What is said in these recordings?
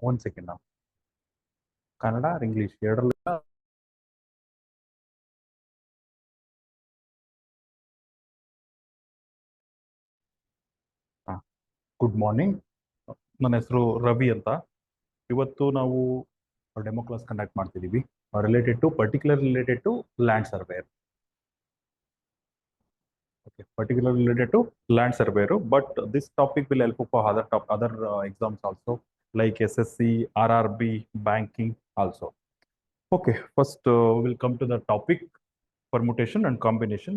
1 second now. Kannada or English ಎರಡರಲ್ಲಿ good morning. ನನ್ನ ಹೆಸರು ರವಿ ಅಂತ. ಇವತ್ತು ನಾವು ಡೆಮೋ ಕ್ಲಾಸ್ ಕಂಡಕ್ಟ್ ಮಾಡ್ತಿದ್ದೀವಿ related to land surveyor. Okay, particularly related to land surveyor, but this topic will help for other exams also, like SSC, RRB, banking also. Okay, first we'll come to the topic permutation and combination.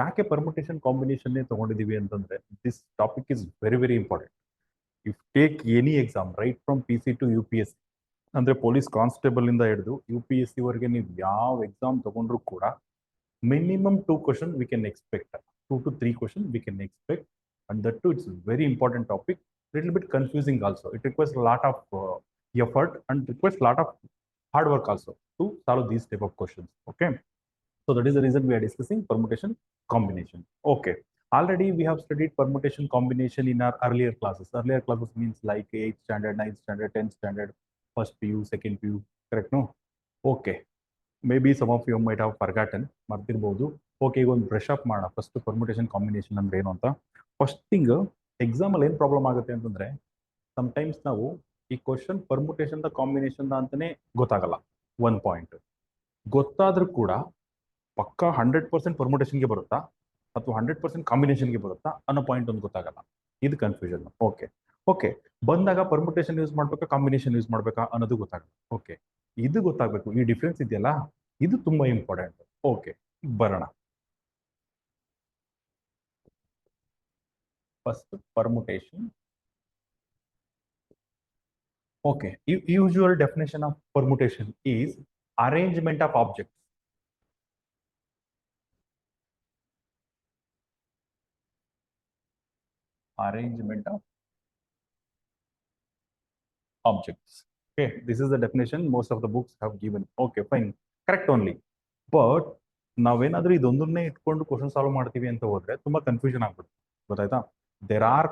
ಯಾಕೆ permutation combination ತಗೊಂಡಿದ್ದೀವಿ ಅಂತಂದ್ರೆ this topic is very important. If take any exam right from PC to UPSC, ಅಂದ್ರೆ police constable ಇಂದ ಹಿಡಿದು UPSC ವರೆಗೆ ನೀವು ಯಾವ exam ತಗೊಂಡ್ರು ಕೂಡ minimum 2 questions we can expect, 2 to 3 questions we can expect, and that too it's a very important topic, little bit confusing also. It requires a lot of effort and requires a lot of hard work also to solve these type of questions. Okay, so that is the reason we are discussing permutation combination. Okay, already we have studied permutation combination in our earlier classes. Earlier classes means like 8th standard, 9th standard, 10th standard, first PU, second PU, correct? No? Okay, maybe some of you might have forgotten, ಮರ್ತಿರ್ಬೋದು. Okay, ಈಗ ಒಂದು brush up ಮಾಡೋಣ. First permutation combination ಅಂದ್ರೆ ಏನು ಅಂತ. First thing, ಎಕ್ಸಾಮಲ್ಲಿ ಏನು problem ಆಗುತ್ತೆ ಅಂತಂದ್ರೆ ಸಮ್ಟೈಮ್ಸ್ ನಾವು ಈ ಕ್ವಶನ್ ಪರ್ಮುಟೇಷನ್ ಕಾಂಬಿನೇಷನ್ ಅಂತಾನೆ ಗೊತ್ತಾಗಲ್ಲ. 1 ಪಾಯಿಂಟ್ ಗೊತ್ತಾದ್ರೂ ಕೂಡ ಪಕ್ಕ 100% ಪರ್ಮುಟೇಷನ್ಗೆ ಬರುತ್ತಾ ಅಥವಾ 100% ಕಾಂಬಿನೇಷನ್ಗೆ ಬರುತ್ತಾ ಅನ್ನೋ ಪಾಯಿಂಟ್ ಒಂದು ಗೊತ್ತಾಗಲ್ಲ. ಇದು ಕನ್ಫ್ಯೂಷನ್. ಓಕೆ ಬಂದಾಗ ಪರ್ಮುಟೇಷನ್ ಯೂಸ್ ಮಾಡ್ಬೇಕಾ ಕಾಂಬಿನೇಷನ್ ಯೂಸ್ ಮಾಡ್ಬೇಕಾ ಅನ್ನೋದು ಗೊತ್ತಾಗಲ್ಲ. ಓಕೆ, ಇದು ಗೊತ್ತಾಗಬೇಕು. ಈ ಡಿಫ್ರೆನ್ಸ್ ಇದೆಯಲ್ಲ, ಇದು ತುಂಬಾ ಇಂಪಾರ್ಟೆಂಟ್. ಓಕೆ, ಬರೋಣ. First permutation. Okay, usual definition of permutation is arrangement of objects. Arrangement of objects. Okay, this is the definition most of the books have given. Okay, fine, correct only. But ನಾವೇನಾದ್ರೂ ಇದೊಂದನ್ನೇ ಇಟ್ಕೊಂಡು question solve ಮಾಡ್ತೀವಿ ಅಂತ ಹೋದ್ರೆ ತುಂಬಾ confusion ಆಗ್ಬಿಡುತ್ತೆ. ಗೊತ್ತಾಯ್ತಾ? There are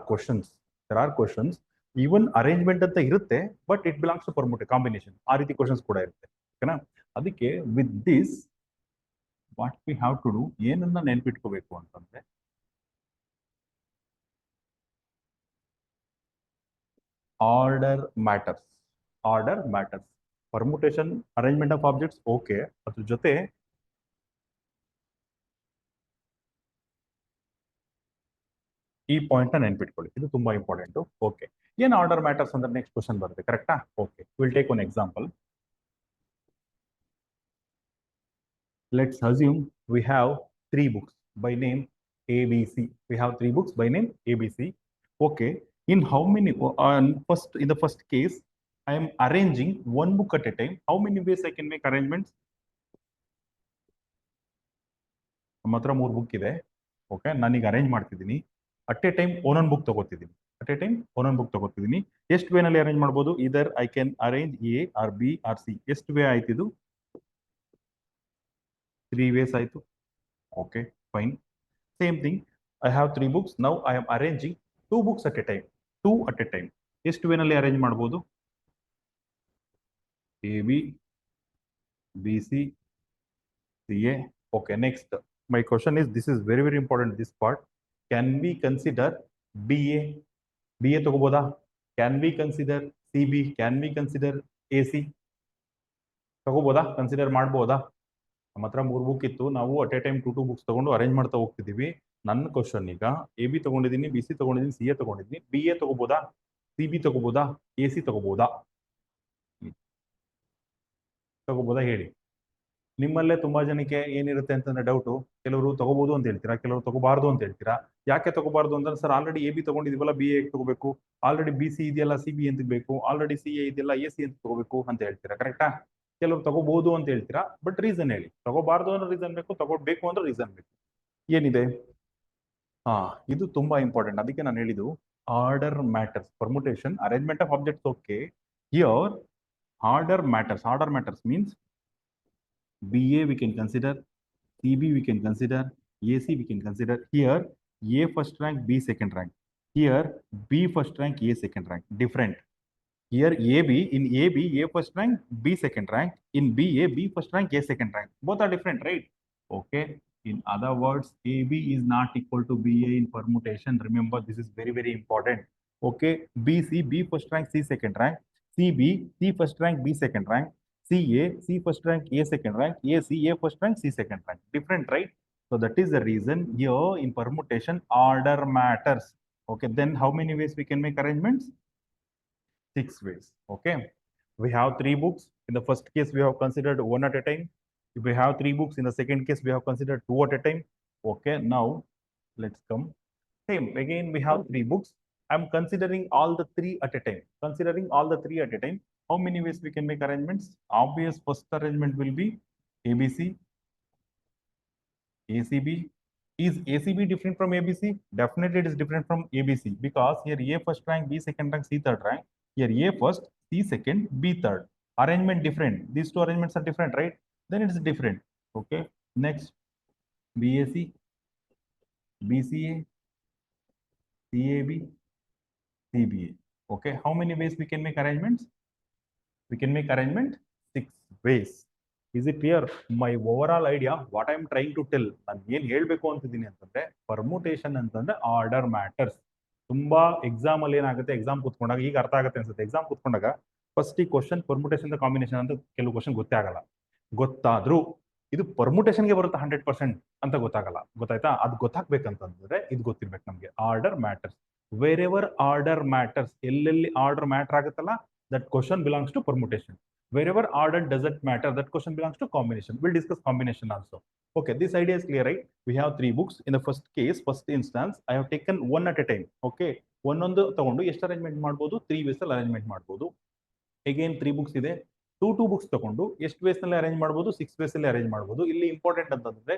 questions even arrangement ಅಂತ ಇರುತ್ತೆ, but it belongs to permutation combination. ಆ ರೀತಿ ಕ್ವಶನ್ಸ್ ಕೂಡ ಇರುತ್ತೆ. ಓಕೆನಾ? ಅದಕ್ಕೆ with this what we have to do, ಏನನ್ನ ನೆನ್ಪಿಟ್ಕೋಬೇಕು ಅಂತಂದ್ರೆ order matters. Permutation, arrangement of objects, okay, ಅದ್ರ ಜೊತೆ ಈ ಪಾಯಿಂಟ್ ನ ನೆನ್ಪಿಟ್ಕೊಳ್ಳಿ, ಇದು ತುಂಬಾ ಇಂಪಾರ್ಟೆಂಟ್. ಓಕೆ, ಏನ್ ಆರ್ಡರ್ ಮ್ಯಾಟರ್ಸ್ ಅಂದ್ರೆ ನೆಕ್ಸ್ಟ್ ಕ್ವಶನ್ ಬರುತ್ತೆ, ಕರೆಕ್ಟಾ? Okay, will take one example. Let's assume we have 3 books by name ABC. We have 3 books by name ABC. Okay, in how many, first, in the first case, I am arranging 1 book at a time. How many ways I can make arrangements? ನಮ್ಮ ಹತ್ರ 3 book ಇದೆ. Okay, ನಾನೀಗ arrange ಮಾಡ್ತಿದ್ದೀನಿ. At a time ಒಂದೊಂದು book ತಗೋತಿದ್ದೀನಿ. ಎಷ್ಟು ವೇನಲ್ಲಿ arrange ಮಾಡ್ಬೋದು? ಇದರ್ I can arrange A or B or C. ಎಷ್ಟು ವೇ ಆಯ್ತು ಇದು? 3 ways ಆಯ್ತು. Okay, fine. Same thing, I have 3 books. Now I am arranging 2 books at a time. 2 at a time. ಎಷ್ಟು ವೇನಲ್ಲಿ ಅರೇಂಜ್ ಮಾಡ್ಬೋದು? A B, B C, C A. Okay, next my question is, this is very important, this part. Can we consider BA ತಗೋಬೋದಾ? Can we consider CB? Can we consider AC? ತಗೋಬೋದಾ? Consider ಮಾಡ್ಬೋದಾ? ನಮ್ಮ ಹತ್ರ 3 book ಇತ್ತು, ನಾವು at a time 2 books ತಗೊಂಡು arrange ಮಾಡ್ತಾ ಹೋಗ್ತಿದ್ದೀವಿ. ನನ್ನ ಕ್ವಶನ್ ಈಗ AB ತಗೊಂಡಿದ್ದೀನಿ, BC ತಗೊಂಡಿದ್ದೀನಿ, CA ತಗೊಂಡಿದ್ದೀನಿ. BA ತಗೋಬೋದಾ? CB ತಗೋಬೋದಾ? AC ತಗೋಬೋದಾ ಹೇಳಿ. ನಿಮ್ಮಲ್ಲೇ ತುಂಬಾ ಜನಕ್ಕೆ ಏನಿರುತ್ತೆ ಅಂತಂದ್ರೆ ಡೌಟು. ಕೆಲವರು ತಗೋಬಹುದು ಅಂತ ಹೇಳ್ತೀರಾ, ಕೆಲವರು ತಗೋಬಾರ್ದು ಅಂತ ಹೇಳ್ತೀರಾ. ಯಾಕೆ ತಗೋಬಾರ್ದು ಅಂದ್ರೆ, ಸರ್ ಆಲ್ರೆಡಿ AB ತಗೊಂಡಿದೀವಲ್ಲ, BA ತಗೋಬೇಕು, ಆಲ್ರೆಡಿ BC ಇದೆಯಲ್ಲ, CB ಅಂತ ಬೇಕು, ಆಲ್ರೆಡಿ CA ಇದೆಯಲ್ಲ, AC ಅಂತ ತಗೋಬೇಕು ಅಂತ ಹೇಳ್ತೀರಾ, ಕರೆಕ್ಟಾ? ಕೆಲವರು ತಗೋಬಹುದು ಅಂತ ಹೇಳ್ತೀರಾ, ಬಟ್ ರೀಸನ್ ಹೇಳಿ. ತಗೋಬಾರ್ದು ಅಂದ್ರೆ ರೀಸನ್ ಬೇಕು, ತಗೋಬೇಕು ಅಂದ್ರೆ ರೀಸನ್ ಬೇಕು. ಏನಿದೆ? ಇದು ತುಂಬಾ ಇಂಪಾರ್ಟೆಂಟ್. ಅದಕ್ಕೆ ನಾನು ಹೇಳಿದ್ದು order matters. Permutation, arrangement of objects, okay. Here order matters means BA we can consider, CB we can consider, AC we can consider. Here A first rank, B second rank. Here B first rank, A second rank. Different. Here AB, in AB, A first rank, B second rank. In BA, B first rank, A second rank. Both are different, right? Okay. In other words, AB is not equal to BA in permutation. Remember, this is very, very important. Okay. BC, B first rank, C second rank. CB, C first rank, B second rank. CA, C first rank, A second rank. AC, A first rank, C second rank. Different, right? So that is the reason here in permutation, order matters. Okay. Then how many ways we can make arrangements? 6 ways. Okay. We have 3 books. In the first case, we have considered one at a time. If we have 3 books, in the second case, we have considered 2 at a time. Okay. Now, let's come. Same. Again, we have 3 books. I'm considering all the 3 at a time. Considering all the 3 at a time, how many ways we can make arrangements? Obvious first arrangement will be ABC, ACB. Is ACB different from ABC? Definitely it is different from ABC because here A first rank, B second rank, C third rank. Here A first, C second, B third. Arrangement different. These two arrangements are different, right? Then it is different. Okay. Next, BAC, BCA, CAB, CBA. Okay. How many ways we can make arrangements? We can make arrangement 6 ways. Is it clear? My overall idea, what I am trying to tell, ನಾನು ಏನು ಹೇಳಬೇಕು ಅಂತಿದ್ದೀನಿ ಅಂತಂದ್ರೆ permutation ಅಂತಂದ್ರೆ order matters. ತುಂಬಾ exam ಅಲ್ಲಿ ಏನಾಗುತ್ತೆ, exam ಕೂತ್ಕೊಂಡಾಗ ಈಗ ಅರ್ಥ ಆಗುತ್ತೆ ಅನ್ಸುತ್ತೆ. ಎಕ್ಸಾಮ್ ಕೂತ್ಕೊಂಡಾಗ ಫಸ್ಟ್ ಈ ಕ್ವಶನ್ ಪರ್ಮುಟೇಷನ್ ಕಾಂಬಿನೇಷನ್ ಅಂತ ಕೆಲವು ಕ್ವಶನ್ ಗೊತ್ತೇ ಆಗಲ್ಲ. ಗೊತ್ತಾದ್ರೂ ಇದು ಪರ್ಮುಟೇಷನ್ಗೆ ಬರುತ್ತೆ 100% ಅಂತ ಗೊತ್ತಾಗಲ್ಲ. ಗೊತ್ತಾಯ್ತಾ? ಅದು ಗೊತ್ತಾಗ್ಬೇಕಂತಂದ್ರೆ ಇದು ಗೊತ್ತಿರ್ಬೇಕು ನಮಗೆ. Order matters. Wherever order matters, ಎಲ್ಲೆಲ್ಲಿ ಆರ್ಡರ್ ಮ್ಯಾಟರ್ ಆಗುತ್ತಲ್ಲ, that question belongs to permutation. Wherever order doesn't matter, that question belongs to combination. We'll discuss combination also. Okay, this idea is clear, right? We have 3 books. In the first case, first instance, I have taken one at a time. Okay, ಒಂದೊಂದು ತಗೊಂಡು ಎಷ್ಟು arrangement ಮಾಡ್ಬೋದು? 3 ways ಅಲ್ಲಿ arrangement ಮಾಡ್ಬೋದು. Again 3 books ಇದೆ. 2 books ತಗೊಂಡು ಎಷ್ಟು ways ನಲ್ಲಿ ಅರೇಂಜ್ ಮಾಡ್ಬೋದು? 6 ways ಅಲ್ಲಿ ಅರೇಂಜ್ ಮಾಡ್ಬೋದು. ಇಲ್ಲಿ ಇಂಪಾರ್ಟೆಂಟ್ ಅಂತಂದ್ರೆ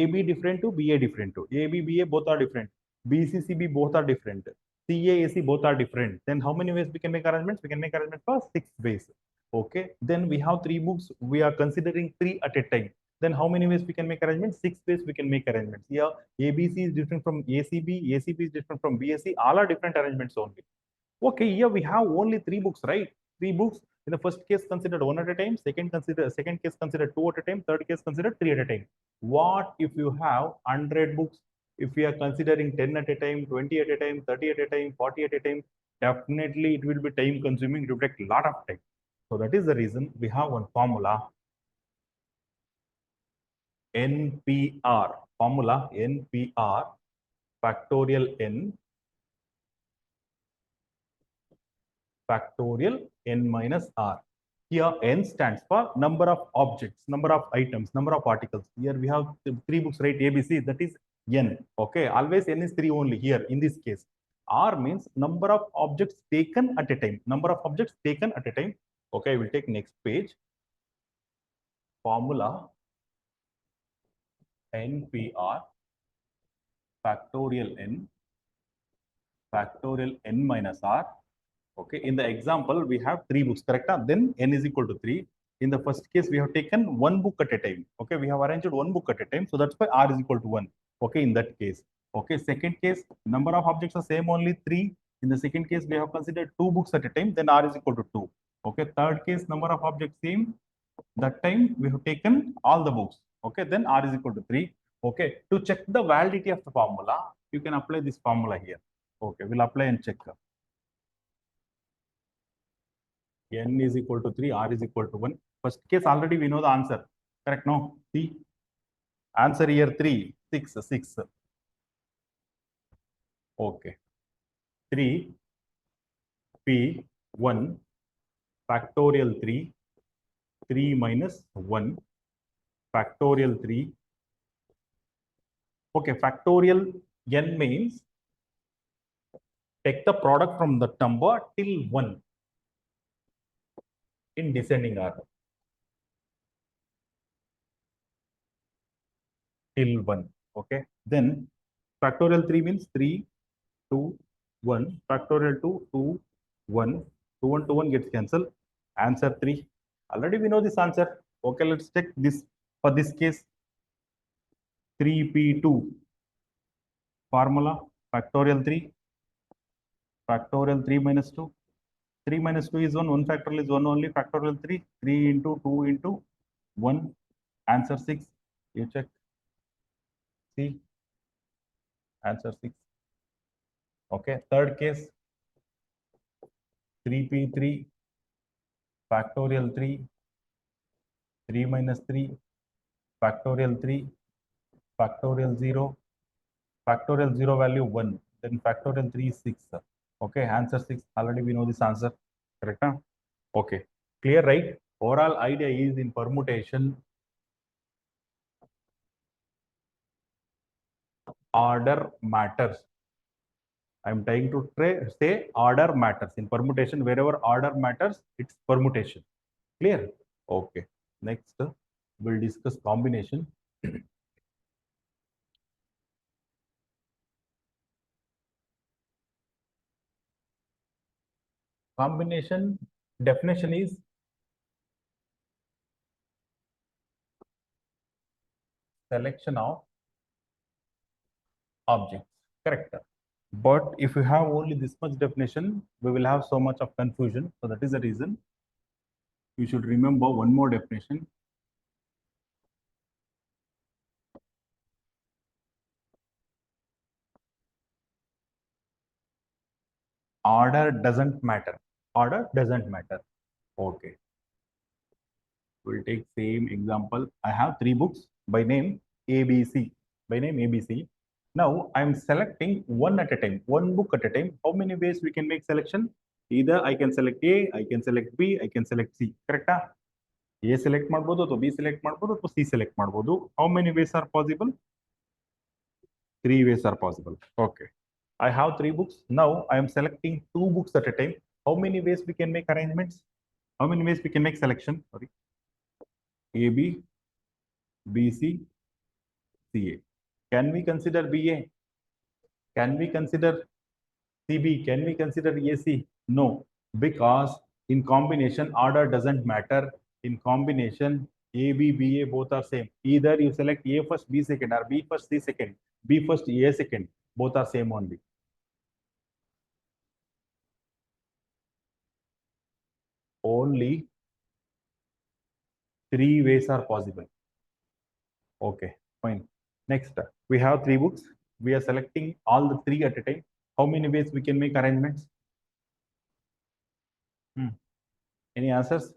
AB different, BA different, AB BA both are different, BC CB both are different, CA AC both are different. Then how many ways we can make arrangements? We can make arrangements for 6 ways. Okay. Then we have 3 books. We are considering 3 at a time. Then how many ways we can make arrangements? 6 ways we can make arrangements. Here ABC is different from ACB, ACB is different from BSC. All are different arrangements only. Okay, here we have only 3 books, right? 3 books. In the first case considered 1 at a time, second case considered 2 at a time, third case considered 3 at a time. What if you have 100 books? If we are considering 10 at a time, 20 at a time, 30 at a time, 40 at a time, definitely it will be time consuming. It will take a lot of time. So that is the reason we have one formula, NPR. Formula NPR, factorial N, factorial N minus R. Here N stands for number of objects, number of items, number of articles. Here we have 3 books, right? ABC, that is N. Okay, always N is 3 only here in this case. R means number of objects taken at a time. Number of objects taken at a time. Okay, I will take next page. Formula NPR, factorial N, factorial N minus R. Okay, in the example, we have 3 books, correct? Then N is equal to 3. In the first case, we have taken 1 book at a time. Okay, we have arranged 1 book at a time. So that's why R is equal to 1. Okay, in that case. Okay, second case, number of objects are same, only 3. In the second case, we have considered 2 books at a time. Then R is equal to 2. Okay, third case, number of objects same. That time, we have taken all the books. Okay, then R is equal to 3. Okay, to check the validity of the formula, you can apply this formula here. Okay, we'll apply and check. N is equal to 3, R is equal to 1. First case, already we know the answer. Correct? No? See? Answer here 3, 6. Okay. 3, P, 1, factorial 3, 3 minus 1, factorial 3. Okay, factorial N means take the product from the number till 1 in descending order. Till 1. Okay. Then factorial 3 means 3, 2, 1. Factorial 2, 2, 1. 2, 1 to 1 gets cancelled. Answer 3. Already we know this answer. Okay, let's check this. For this case, 3P2. Formula factorial 3. Factorial 3 minus 2. 3 minus 2 is 1. 1 factorial is 1 only. Factorial 3. 3 into 2 into 1. Answer 6. You check. See. Answer 6. Okay. Third case. 3p3 factorial 3. 3 minus 3 factorial 3 factorial 0 factorial 0 value 1, then factorial 3 is 6. Okay, answer 6. Already we know this answer. Correct? Huh? Okay, clear, right? Overall idea is in permutation, order matters. I'm trying to say order matters. In permutation, wherever order matters, it's permutation. Clear? Okay. Next, we'll discuss combination. Combination definition is selection of objects. Correct. But if you have only this much definition, we will have so much of confusion. So that is the reason you should remember one more definition. Order doesn't matter. Order doesn't matter. Okay. We'll take same example. I have 3 books by name ABC. By name ABC. Now I'm selecting one at a time, one book at a time. How many ways we can make selection? Either I can select A, I can select B, I can select C. Correct? A select ಮಾಡ್ಬೋದು ಅಥವಾ B select ಮಾಡ್ಬೋದು ಅಥವಾ C select ಮಾಡ್ಬೋದು. How many ways are possible? 3 ways are possible. Okay. I have 3 books. Now I am selecting 2 books at a time. How many ways we can make arrangements? How many ways we can make selection? Sorry. AB, BC, CA. Can we consider BA? Can we consider CB? Can we consider AC? No, because in combination order doesn't matter. In combination, A, B, BA both are same. Either you select A first, B second, or B first, C second, B first, A second. Both are same only. Only 3 ways are possible. Okay, fine. Next, we have 3 books. We are selecting all the 3 at a time. How many ways we can make arrangements? Any answers?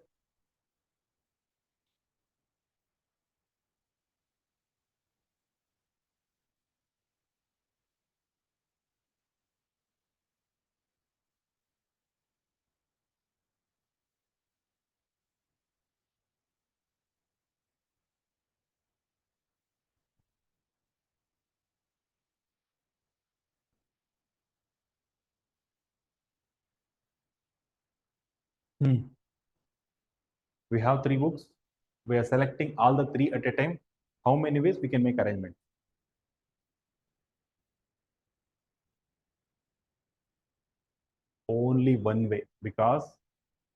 We have 3 books. We are selecting all the 3 at a time. How many ways we can make arrangements? Only one way, because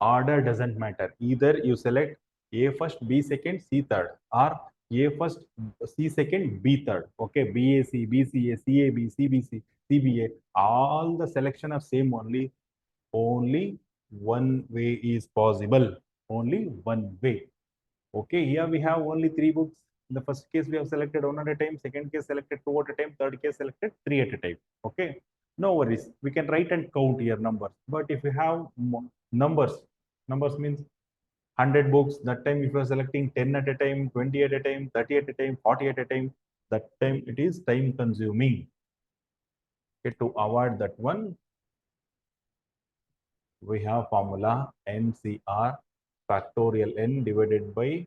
order doesn't matter. Either you select A first, B second, C third, or A first, C second, B third. Okay, BAC, BCA, CAB, CBC, CBA. All the selection are same only. Only one way is possible. Only one way. Okay, here we have only 3 books. In the first case, we have selected 1 at a time. Second case, selected 2 at a time. Third case, selected 3 at a time. Okay, no worries. We can write and count here numbers. But if you have numbers, numbers means 100 books. That time, if you are selecting 10 at a time, 20 at a time, 30 at a time, 40 at a time, that time it is time consuming. Okay, to avoid that one, we have formula NCR factorial n divided by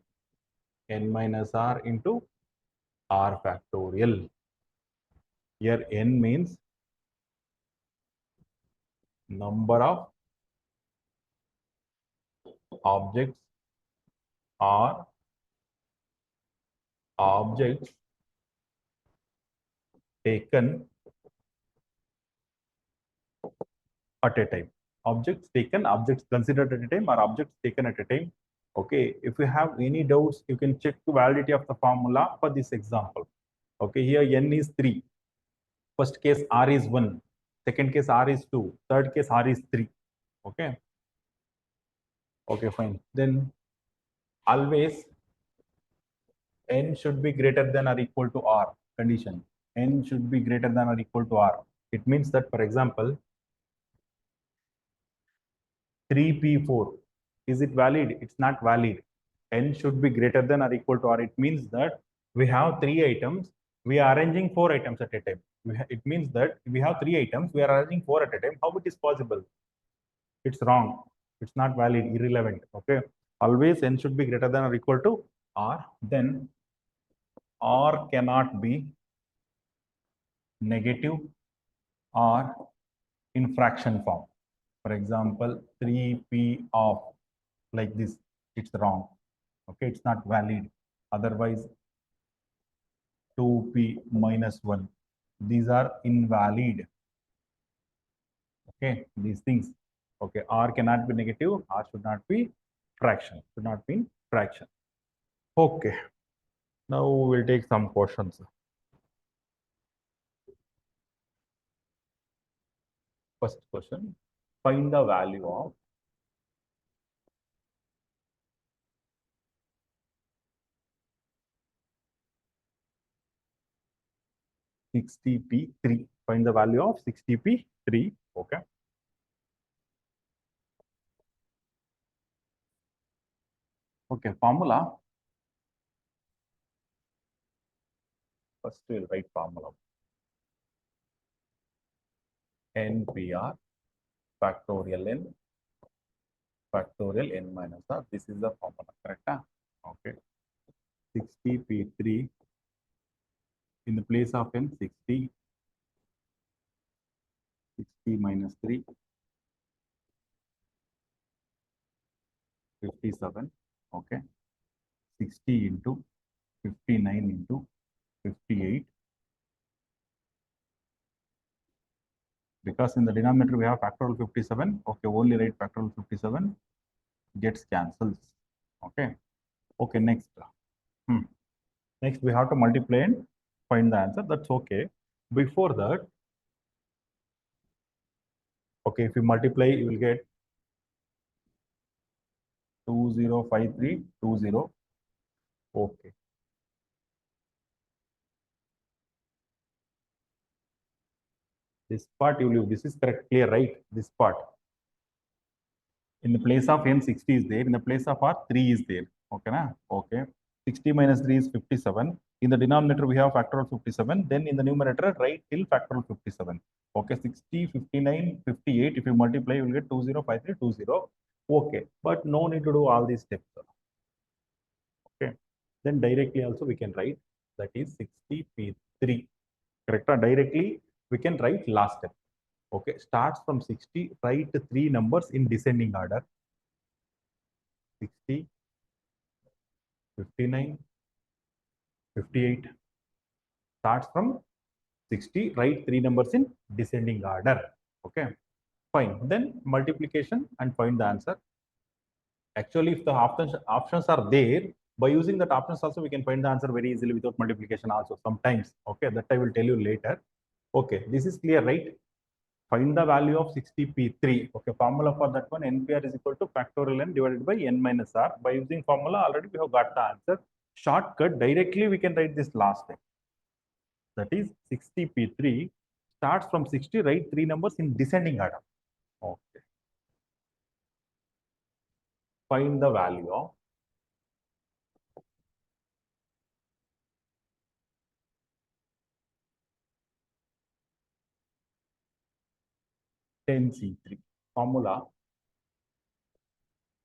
n minus r into r factorial. Here n means number of objects or objects taken at a time. Objects taken, objects considered at a time, or objects taken at a time. Okay, if you have any doubts, you can check the validity of the formula for this example. Okay, here n is 3. First case r is 1. Second case r is 2. Third case r is 3. Okay. Okay, fine. Then always n should be greater than or equal to r condition. N should be greater than or equal to r. It means that, for example, 3p4, is it valid? It's not valid. N should be greater than or equal to r. It means that we have three items. We are arranging four items at a time. It means that we have three items. We are arranging four at a time. How it is possible? It's wrong. It's not valid, irrelevant. Okay. Always n should be greater than or equal to r. Then r cannot be negative or in fraction form. For example, 3p of like this, it's wrong. Okay, it's not valid. Otherwise, 2p minus 1. These are invalid. Okay, these things. Okay, r cannot be negative, r should not be fraction, should not be fraction. Okay, now we'll take some questions. First question, find the value of 60p3. Find the value of 60p3. Okay. Okay, formula. First, we'll write formula. NPR factorial n factorial n minus r. This is the formula, correct? Okay. 60p3 in the place of n, 60 minus 3, 57. Okay. 60 into 59 into 58. Because in the denominator we have factorial 57. Okay, only write factorial 57. Gets cancels. Okay. Okay, next. Next, we have to multiply and find the answer. That's okay. Before that, okay, if you multiply, you will get 205320. Okay. This part you will use. This is correct, clear, right? This part. In the place of n, 60 is there. In the place of r, 3 is there. Okay, na? Okay. 60 minus 3 is 57. In the denominator, we have factorial 57. Then in the numerator, write till factorial 57. Okay, 60, 59, 58. If you multiply, you will get 205320. Okay, but no need to do all these steps. Okay, then directly also we can write that is 60p3. Correct? Directly we can write last step. Okay, starts from 60, write three numbers in descending order. 60, 59, 58. Starts from 60, write three numbers in descending order. Okay, fine. Then multiplication and find the answer. Actually, if the options are there, by using that options also we can find the answer very easily without multiplication also sometimes. Okay, that I will tell you later. Okay, this is clear, right? Find the value of 60p3. Okay, formula for that one, NPR is equal to factorial n divided by n minus r. By using formula, already we have got the answer. Shortcut, directly we can write this last thing. That is 60p3 starts from 60, write three numbers in descending order. Okay. Find the value of 10c3. Formula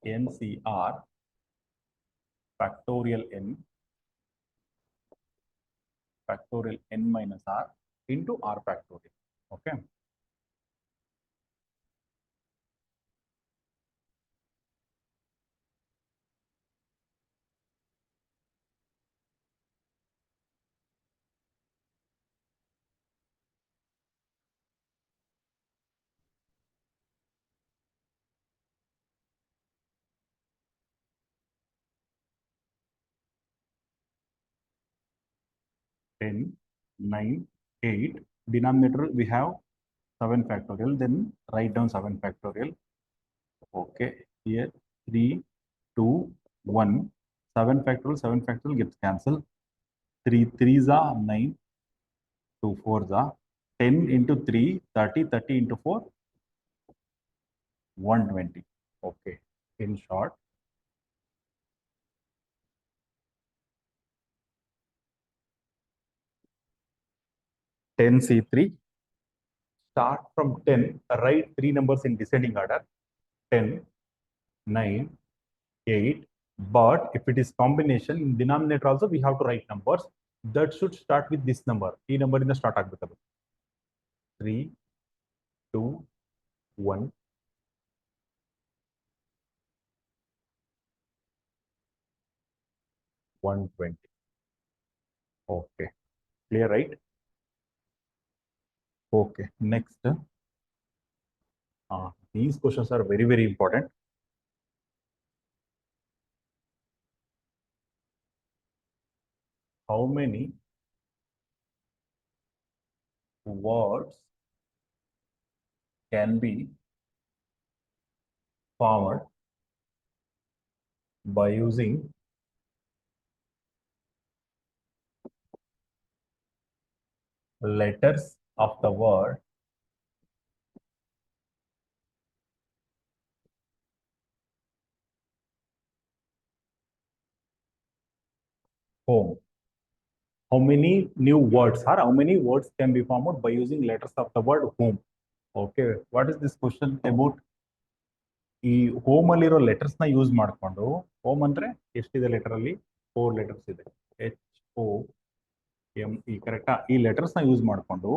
NCR factorial n minus r into r factorial. Okay. Ten, 9, 8. Denominator we have 7 factorial. Then write down 7 factorial. Okay. Here 3, 2, 1. 7 factorial gets cancelled. 3 3s are 9. 2 4s are 10 into 3, 30. 30 into 4, 120. Okay. In short, 10C3. Start from 10. Write 3 numbers in descending order. 10, 9, 8. But if it is combination in denominator also, we have to write numbers. That should start with this number. ಈ number ಇಂದ start ಆಗಬೇಕು. 3, 2, 1. 120. Okay. Clear, right? Okay. Next. These questions are very, very important. How many words can be formed by using letters of the word home? How many new words or how many words can be formed by using letters of the word home? Okay, what is this question about? ಈ home ಅಲ್ಲಿರೋ letters ನ use ಮಾಡಿಕೊಂಡು, home ಅಂದ್ರೆ ಎಷ್ಟಿದೆ letter ಅಲ್ಲಿ? 4 letters ಇದೆ. HOME, ಕರೆಕ್ಟಾ? ಈ ಲೆಟರ್ಸ್ ನ ಯೂಸ್ ಮಾಡಿಕೊಂಡು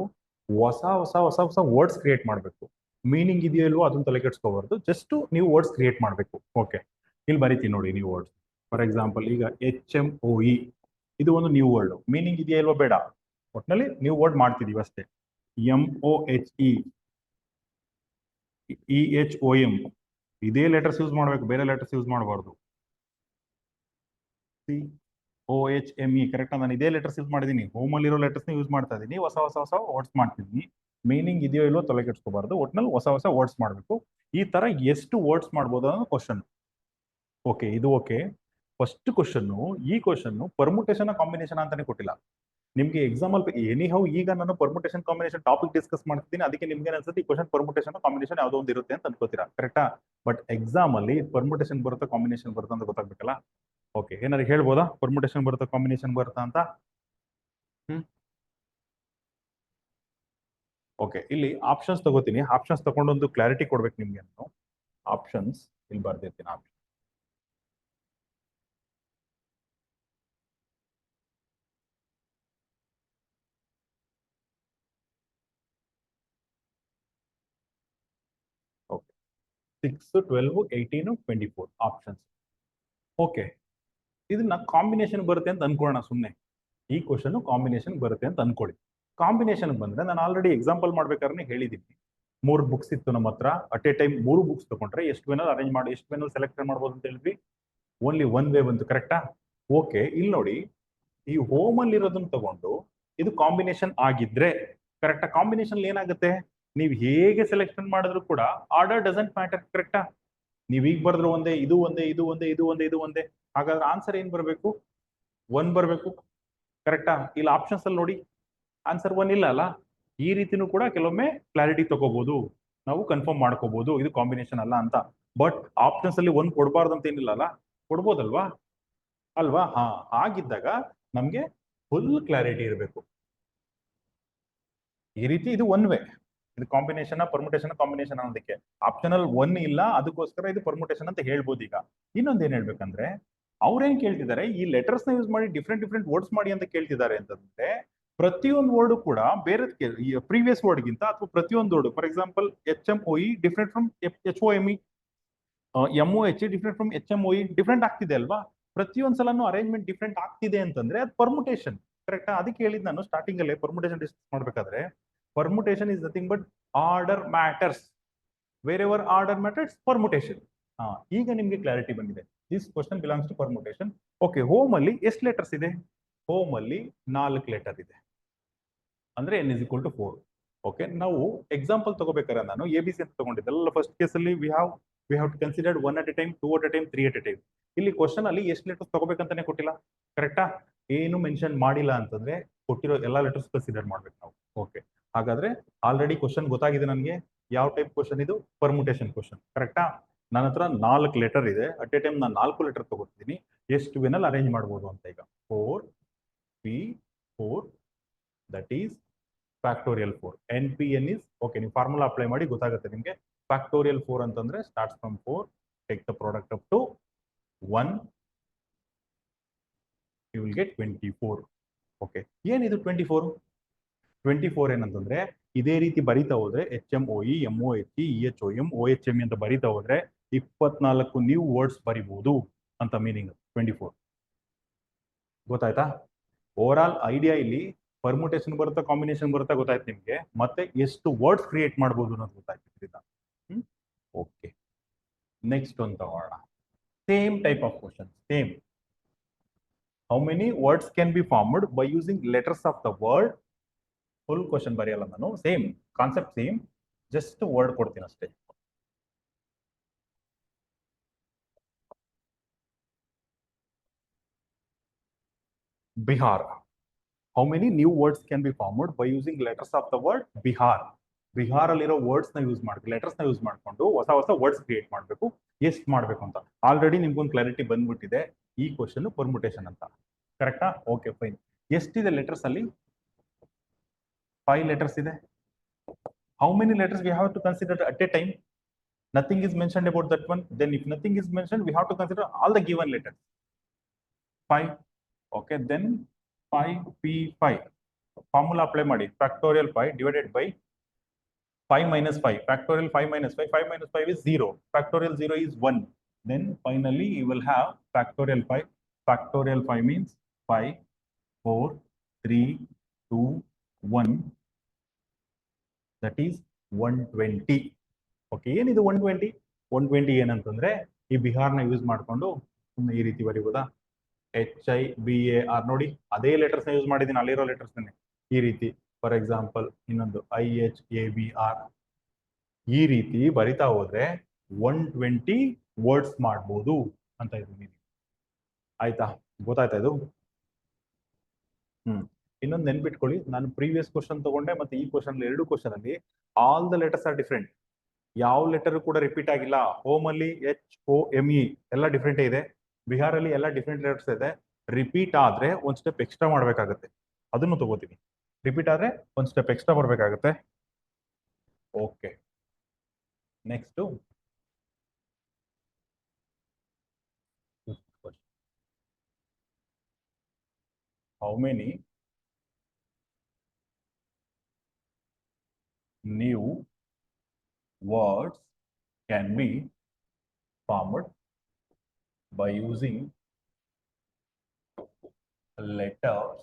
ಹೊಸ ಹೊಸ ಹೊಸ ಹೊಸ ವರ್ಡ್ಸ್ ಕ್ರಿಯೇಟ್ ಮಾಡಬೇಕು. ಮೀನಿಂಗ್ ಇದೆಯೋ ಇಲ್ವೋ ಅದನ್ನ ತಲೆ ಕೆಡಿಸ್ಕೋಬಾರ್ದು, ಜಸ್ಟ್ ನೀವು ವರ್ಡ್ಸ್ ಕ್ರಿಯೇಟ್ ಮಾಡಬೇಕು. ಓಕೆ, ಇಲ್ಲಿ ಬರೀತೀನಿ ನೋಡಿ ನೀವು ವರ್ಡ್ಸ್. ಫಾರ್ ಎಕ್ಸಾಂಪಲ್, ಈಗ HMOE ಇದು ಒಂದು ನ್ಯೂ ವರ್ಡ್. ಮೀನಿಂಗ್ ಇದೆಯಾ ಇಲ್ವೋ ಬೇಡ, ಒಟ್ಟಿನಲ್ಲಿ ನ್ಯೂ ವರ್ಡ್ ಮಾಡ್ತಿದೀವಿ ಅಷ್ಟೇ. MOHE, EHOM ಇದೇ ಲೆಟರ್ಸ್ ಯೂಸ್ ಮಾಡಬೇಕು, ಬೇರೆ ಲೆಟರ್ಸ್ ಯೂಸ್ ಮಾಡಬಾರ್ದು. COHME, correct? ನಾನು ಇದೇ ಲೆಟರ್ಸ್ ಯೂಸ್ ಮಾಡಿದ್ದೀನಿ. ಹೋಮ್ ಅಲ್ಲಿರೋ ಲೆಟರ್ಸ್ ಯೂಸ್ ಮಾಡ್ತಾ ಇದ್ದೀನಿ, ಹೊಸ ಹೊಸ ಹೊಸ ವರ್ಡ್ಸ್ ಮಾಡ್ತಿದ್ದೀನಿ. ಮೀನಿಂಗ್ ಇದೆಯೋ ಇಲ್ವೋ ತಲೆ ಕೆಡಿಸ್ಕೋಬಾರ್ದು, ಒಟ್ಟಿನಲ್ಲಿ ಹೊಸ ಹೊಸ ವರ್ಡ್ಸ್ ಮಾಡಬೇಕು. ಈ ತರ ಎಷ್ಟು ವರ್ಡ್ಸ್ ಮಾಡ್ಬೋದು ಅನ್ನೋ ಕ್ವಶನ್. ಓಕೆ, ಇದು ಓಕೆ. ಫಸ್ಟ್ ಕ್ವಶನ್, ಈ ಕ್ವಶನ್ ಪರ್ಮುಟೇಷನ್ ಕಾಂಬಿನೇಷನ್ ಅಂತಾನೆ ಕೊಟ್ಟಿಲ್ಲ ನಿಮ್ಗೆ ಎಕ್ಸಾಮ್ ಅಲ್ಲಿ. ಎನಿ ಹೌ ಈಗ ನಾನು ಪರ್ಮುಟೇಷನ್ ಕಾಂಬಿನೇಷನ್ ಟಾಪಿಕ್ ಡಿಸ್ಕಸ್ ಮಾಡ್ತಿದ್ದೀನಿ, ಅದಕ್ಕೆ ನಿಮ್ಗೆ ಅನ್ಸುತ್ತೆ ಈ ಕ್ವಶನ್ ಪರ್ಮುಟೇಷನ್ ಕಾಂಬಿನೇಷನ್ ಯಾವುದೋ ಒಂದು ಇರುತ್ತೆ ಅಂತ ಅನ್ಕೋತೀರಾ, ಕರೆಕ್ಟಾ? ಬಟ್ ಎಕ್ಸಾಮ್ ಅಲ್ಲಿ ಪರ್ಮುಟೇಷನ್ ಬರುತ್ತಾ ಕಾಂಬಿನೇಷನ್ ಬರುತ್ತಾ ಅಂತ ಗೊತ್ತಾಗ್ಬೇಕಲ್ಲ. ಓಕೆ, ಏನಾದ್ರು ಹೇಳ್ಬೋದಾ ಪರ್ಮುಟೇಷನ್ ಬರುತ್ತಾ ಕಾಂಬಿನೇಷನ್ ಬರುತ್ತಾ ಅಂತ? ಓಕೆ, ಇಲ್ಲಿ ಆಪ್ಷನ್ಸ್ ತಗೋತೀನಿ. ಆಪ್ಷನ್ಸ್ ತಗೊಂಡೊಂದು ಕ್ಲಾರಿಟಿ ಕೊಡ್ಬೇಕು ನಿಮ್ಗೆ. ನಾನು ಆಪ್ಷನ್ಸ್ ಇಲ್ಲಿ ಬರ್ದಿರ್ತೀನಿ. Option okay, 6, 12, 18, 24 options. ಓಕೆ, ಇದನ್ನ ಕಾಂಬಿನೇಷನ್ ಬರುತ್ತೆ ಅಂತ ಅನ್ಕೊಳ್ಳೋಣ ಸುಮ್ಮನೆ. ಈ ಕ್ವಶನ್ ಕಾಂಬಿನೇಷನ್ ಬರುತ್ತೆ ಅಂತ ಅನ್ಕೊಳ್ಳಿ. ಕಾಂಬಿನೇಷನ್ ಬಂದ್ರೆ ನಾನು ಆಲ್ರೆಡಿ ಎಕ್ಸಾಂಪಲ್ ಮಾಡ್ಬೇಕಾದ್ರೆ ಹೇಳಿದ್ದೀನಿ. 3 ಬುಕ್ಸ್ ಇತ್ತು ನಮ್ಮ ಹತ್ರ. ಅಟ್ ಎ ಟೈಮ್ 3 ಬುಕ್ಸ್ ತಗೊಂಡ್ರೆ ಎಷ್ಟು ವೇನಲ್ಲಿ ಅರೇಂಜ್ ಮಾಡಿ, ಎಷ್ಟು ವೇನಲ್ಲಿ ಸೆಲೆಕ್ಟ್ ಮಾಡ್ಬೋದು ಅಂತ ಹೇಳಿದ್ವಿ. ಓನ್ಲಿ ಒನ್ ವೇ ಬಂತು, ಕರೆಕ್ಟಾ? ಓಕೆ, ಇಲ್ಲಿ ನೋಡಿ, ಈ ಹೋಮ್ ಅಲ್ಲಿ ಇರೋದನ್ನ ತಗೊಂಡು ಇದು ಕಾಂಬಿನೇಷನ್ ಆಗಿದ್ರೆ, ಕರೆಕ್ಟಾ? ಕಾಂಬಿನೇಷನ್ ಏನಾಗುತ್ತೆ, ನೀವು ಹೇಗೆ ಸೆಲೆಕ್ಷನ್ ಮಾಡಿದ್ರು ಕೂಡ ಆರ್ಡರ್ ಡಸಂಟ್ ಮ್ಯಾಟರ್, ಕರೆಕ್ಟಾ? ನೀವ್ ಈಗ ಬರ್ದ್ರು ಒಂದೇ, ಇದು ಒಂದೇ, ಇದು ಒಂದೇ, ಇದು ಒಂದೇ, ಇದು ಒಂದೇ. ಹಾಗಾದ್ರೆ ಆನ್ಸರ್ ಏನ್ ಬರಬೇಕು? 1 ಬರಬೇಕು, ಕರೆಕ್ಟಾ? ಇಲ್ಲಿ ಆಪ್ಷನ್ಸ್ ಅಲ್ಲಿ ನೋಡಿ, ಆನ್ಸರ್ 1 ಇಲ್ಲ ಅಲ್ಲ. ಈ ರೀತಿನೂ ಕೂಡ ಕೆಲವೊಮ್ಮೆ ಕ್ಲಾರಿಟಿ ತಗೋಬಹುದು, ನಾವು ಕನ್ಫರ್ಮ್ ಮಾಡ್ಕೋಬಹುದು ಇದು ಕಾಂಬಿನೇಷನ್ ಅಲ್ಲ ಅಂತ. ಬಟ್ ಆಪ್ಷನ್ಸ್ ಅಲ್ಲಿ 1 ಕೊಡಬಾರ್ದು ಅಂತ ಏನಿಲ್ಲ ಅಲ್ಲ, ಕೊಡ್ಬೋದಲ್ವಾ? ಅಲ್ವಾ? ಹಾಗಿದ್ದಾಗ ನಮ್ಗೆ ಫುಲ್ ಕ್ಲಾರಿಟಿ ಇರಬೇಕು. ಈ ರೀತಿ ಇದು ಒನ್ ವೇ. ಇದು ಕಾಂಬಿನೇಷನ್, ಪರ್ಮುಟೇಷನ್, ಕಾಂಬಿನೇಷನ್ ಅನ್ನೋದಕ್ಕೆ ಆಪ್ಷನಲ್ 1 ಇಲ್ಲ, ಅದಕ್ಕೋಸ್ಕರ ಇದು ಪರ್ಮುಟೇಷನ್ ಅಂತ ಹೇಳ್ಬೋದು. ಈಗ ಇನ್ನೊಂದು ಏನ್ ಹೇಳ್ಬೇಕಂದ್ರೆ, ಅವ್ರೇನ್ ಕೇಳ್ತಿದ್ದಾರೆ, ಈ ಲೆಟರ್ಸ್ ನ ಯೂಸ್ ಮಾಡಿ ಡಿಫ್ರೆಂಟ್ ಡಿಫ್ರೆಂಟ್ ವರ್ಡ್ಸ್ ಮಾಡಿ ಅಂತ ಕೇಳ್ತಿದ್ದಾರೆ. ಅಂತಂದ್ರೆ ಪ್ರತಿಯೊಂದು ವರ್ಡ್ ಕೂಡ ಬೇರೆ ಪ್ರೀವಿಯಸ್ ವರ್ಡ್ ಗಿಂತ, ಅಥವಾ ಪ್ರತಿಯೊಂದು word, for example HMOE different from HOME, MOH different from HMOE, different ಆಗ್ತಿದೆ ಅಲ್ವಾ? ಪ್ರತಿಯೊಂದ್ ಸಲನು ಅರೇಂಜ್ಮೆಂಟ್ ಡಿಫ್ರೆಂಟ್ ಆಗ್ತಿದೆ ಅಂತಂದ್ರೆ ಅದು ಪರ್ಮುಟೇಷನ್, ಕರೆಕ್ಟಾ? ಅದಕ್ಕೆ ಹೇಳಿದ್ ನಾನು ಸ್ಟಾರ್ಟಿಂಗ್ ಅಲ್ಲೇ ಪರ್ಮುಟೇಷನ್ ಡಿಸ್ಕಸ್ ಮಾಡ್ಬೇಕಾದ್ರೆ, permutation is nothing but order matters. Wherever order matters, permutation. ಈಗ ನಿಮ್ಗೆ ಕ್ಲಾರಿಟಿ ಬಂದಿದೆ. This question belongs to permutation. Okay, home ಅಲ್ಲಿ ಎಷ್ಟು ಲೆಟರ್ಸ್ ಇದೆ? ಹೋಮ್ ಅಲ್ಲಿ 4 ಲೆಟರ್ ಇದೆ, ಅಂದ್ರೆ n is equal to 4. Okay, ನಾವು ಎಕ್ಸಾಂಪಲ್ ತಗೋಬೇಕಾದ್ರೆ ನಾನು ABC ಅಂತ ತಗೊಂಡಿದ್ದಲ್ಲ. ಫಸ್ಟ್ ಕೇಸ್ ಅಲ್ಲಿ we have we have to considered 1 at a time, 2 at a time, 3 at a time. ಇಲ್ಲಿ ಕ್ವಶನ್ ಅಲ್ಲಿ ಎಷ್ಟು ಲೆಟರ್ಸ್ ತಗೋಬೇಕಂತಾನೆ ಕೊಟ್ಟಿಲ್ಲ, ಕರೆಕ್ಟಾ? ಏನು ಮೆನ್ಷನ್ ಮಾಡಿಲ್ಲ ಅಂತಂದ್ರೆ ಕೊಟ್ಟಿರೋ ಎಲ್ಲಾ ಲೆಟರ್ಸ್ ಕನ್ಸಿಡರ್ ಮಾಡ್ಬೇಕು ನಾವು. ಓಕೆ, ಹಾಗಾದ್ರೆ ಆಲ್ರೆಡಿ ಕ್ವಶನ್ ಗೊತ್ತಾಗಿದೆ ನನಗೆ. ಯಾವ ಟೈಪ್ ಕ್ವಶನ್ ಇದು? ಪರ್ಮುಟೇಷನ್ ಕ್ವಶನ್, ಕರೆಕ್ಟಾ? ನನ್ನ ಹತ್ರ 4 ಲೆಟರ್ ಇದೆ, ಅಟ್ ಎ ಟೈಮ್ ನಾನು 4 ಲೆಟರ್ ತಗೋತಿದ್ದೀನಿ. ಎಷ್ಟು ವೇನಲ್ಲಿ ಅರೇಂಜ್ ಮಾಡ್ಬೋದು ಅಂತ. ಈಗ 4p4, that is factorial 4. NPN is okay, ನೀವು ಫಾರ್ಮುಲಾ ಅಪ್ಲೈ ಮಾಡಿ ಗೊತ್ತಾಗುತ್ತೆ ನಿಮಗೆ. ಫ್ಯಾಕ್ಟೋರಿಯಲ್ 4 ಅಂತಂದ್ರೆ starts from 4, take the product up to 1, you will get 24. Okay, ಏನಿದು 24? 24 ಏನಂತಂದ್ರೆ ಇದೇ ರೀತಿ ಬರೀತಾ ಹೋದ್ರೆ HMOE, MOHE, EHOM, OHME ಅಂತ ಬರೀತಾ ಹೋದ್ರೆ 24 ನ್ಯೂ ವರ್ಡ್ಸ್ ಬರಿಬಹುದು ಅಂತ ಮೀನಿಂಗ್ 24. ಗೊತ್ತಾಯ್ತಾ? ಓವರ್ ಆಲ್ ಐಡಿಯಾ ಇಲ್ಲಿ ಪರ್ಮುಟೇಷನ್ ಬರುತ್ತಾ, ಕಾಂಬಿನೇಷನ್ ಬರುತ್ತಾ ಗೊತ್ತಾಯ್ತು ನಿಮ್ಗೆ, ಮತ್ತೆ ಎಷ್ಟು ವರ್ಡ್ಸ್ ಕ್ರಿಯೇಟ್ ಮಾಡ್ಬೋದು ಅನ್ನೋದು ಗೊತ್ತಾಯ್ತು. ಓಕೆ, ನೆಕ್ಸ್ಟ್ ಒಂದು ತಗೋಣ. Same type of question, same. How many words can be formed by using letters of the word? Full question ಬರೆಯಲ್ಲ ನಾನು, same concept, same, just word ಕೊಡ್ತೀನಿ ಅಷ್ಟೇ. Bihar. How many new words can be formed by using letters of the word Bihar? Bihar ಅಲ್ಲಿರೋ words ನ use ಮಾಡಿ, letters ನ use ಮಾಡ್ಕೊಂಡು ಹೊಸ ಹೊಸ ವರ್ಡ್ಸ್ ಕ್ರಿಯೇಟ್ ಮಾಡಬೇಕು. ಎಷ್ಟು ಮಾಡಬೇಕು ಅಂತ ಆಲ್ರೆಡಿ ನಿಮ್ಗೊಂದು ಕ್ಲಾರಿಟಿ ಬಂದ್ಬಿಟ್ಟಿದೆ. ಈ ಕ್ವಶನ್ ಪರ್ಮುಟೇಷನ್ ಅಂತ, ಕರೆಕ್ಟಾ? Okay, fine. ಎಷ್ಟಿದೆ ಲೆಟರ್ಸ್ ಅಲ್ಲಿ? 5 ಲೆಟರ್ಸ್ ಇದೆ. How many letters we have to consider at a time? Nothing is mentioned about that one. Then if nothing is mentioned, we have to consider all the given letters. 5. Okay, then 5p5. Formula apply ಮಾಡಿ. Factorial 5 divided by 5 minus 5. Factorial 5 minus 5. 5 minus 5 is 0. Factorial 0 is 1. Then finally you will have factorial 5. Factorial 5 means 5, 4, 3, 2, 1. That is 120. Okay, ಏನಿದು 120? 120 ಏನಂತಂದ್ರೆ ಈ ಬಿಹಾರ್ನ use ಮಾಡಿಕೊಂಡು ಈ ರೀತಿ ಬರೀಬೋದಾ? HIBAR. ನೋಡಿ, ಅದೇ letters ನ ಯೂಸ್ ಮಾಡಿದ್ದೀನಿ, ಅಲ್ಲಿರೋ ಲೆಟರ್ಸ್ ಈ ರೀತಿ. ಫಾರ್ ಎಕ್ಸಾಂಪಲ್ ಇನ್ನೊಂದು IHABR. ಈ ರೀತಿ ಬರಿತಾ ಹೋದ್ರೆ 120 ವರ್ಡ್ಸ್ ಮಾಡ್ಬೋದು ಅಂತ ಇದು ಮೀನಿಂಗ್. ಆಯ್ತಾ? ಗೊತ್ತಾಯ್ತಾ ಇದು? ಇನ್ನೊಂದು ನೆನ್ಪಿಟ್ಕೊಳ್ಳಿ, ನಾನು ಪ್ರೀವಿಯಸ್ ಕ್ವಶನ್ ತಗೊಂಡೆ ಮತ್ತೆ ಈ ಕ್ವಶನ್, 2 ಕ್ವಶನ್ ಅಲ್ಲಿ all the letters are different. ಯಾವ ಲೆಟರ್ ಕೂಡ ರಿಪೀಟ್ ಆಗಿಲ್ಲ. ಹೋಮ್ ಅಲ್ಲಿ HOME ಎಲ್ಲ ಡಿಫ್ರೆಂಟ್ ಇದೆ, ಬಿಹಾರ್ ಅಲ್ಲಿ ಎಲ್ಲ ಡಿಫ್ರೆಂಟ್ ಲೆಟರ್ಸ್ ಇದೆ. ರಿಪೀಟ್ ಆದ್ರೆ ಒಂದ್ ಸ್ಟೆಪ್ ಎಕ್ಸ್ಟ್ರಾ ಮಾಡ್ಬೇಕಾಗತ್ತೆ, ಅದನ್ನು ತಗೋತೀನಿ. ರಿಪೀಟ್ ಆದ್ರೆ ಒಂದ್ ಸ್ಟೆಪ್ ಎಕ್ಸ್ಟ್ರಾ ಬರ್ಬೇಕಾಗತ್ತೆ. Okay, next how many new words can be formed by using letters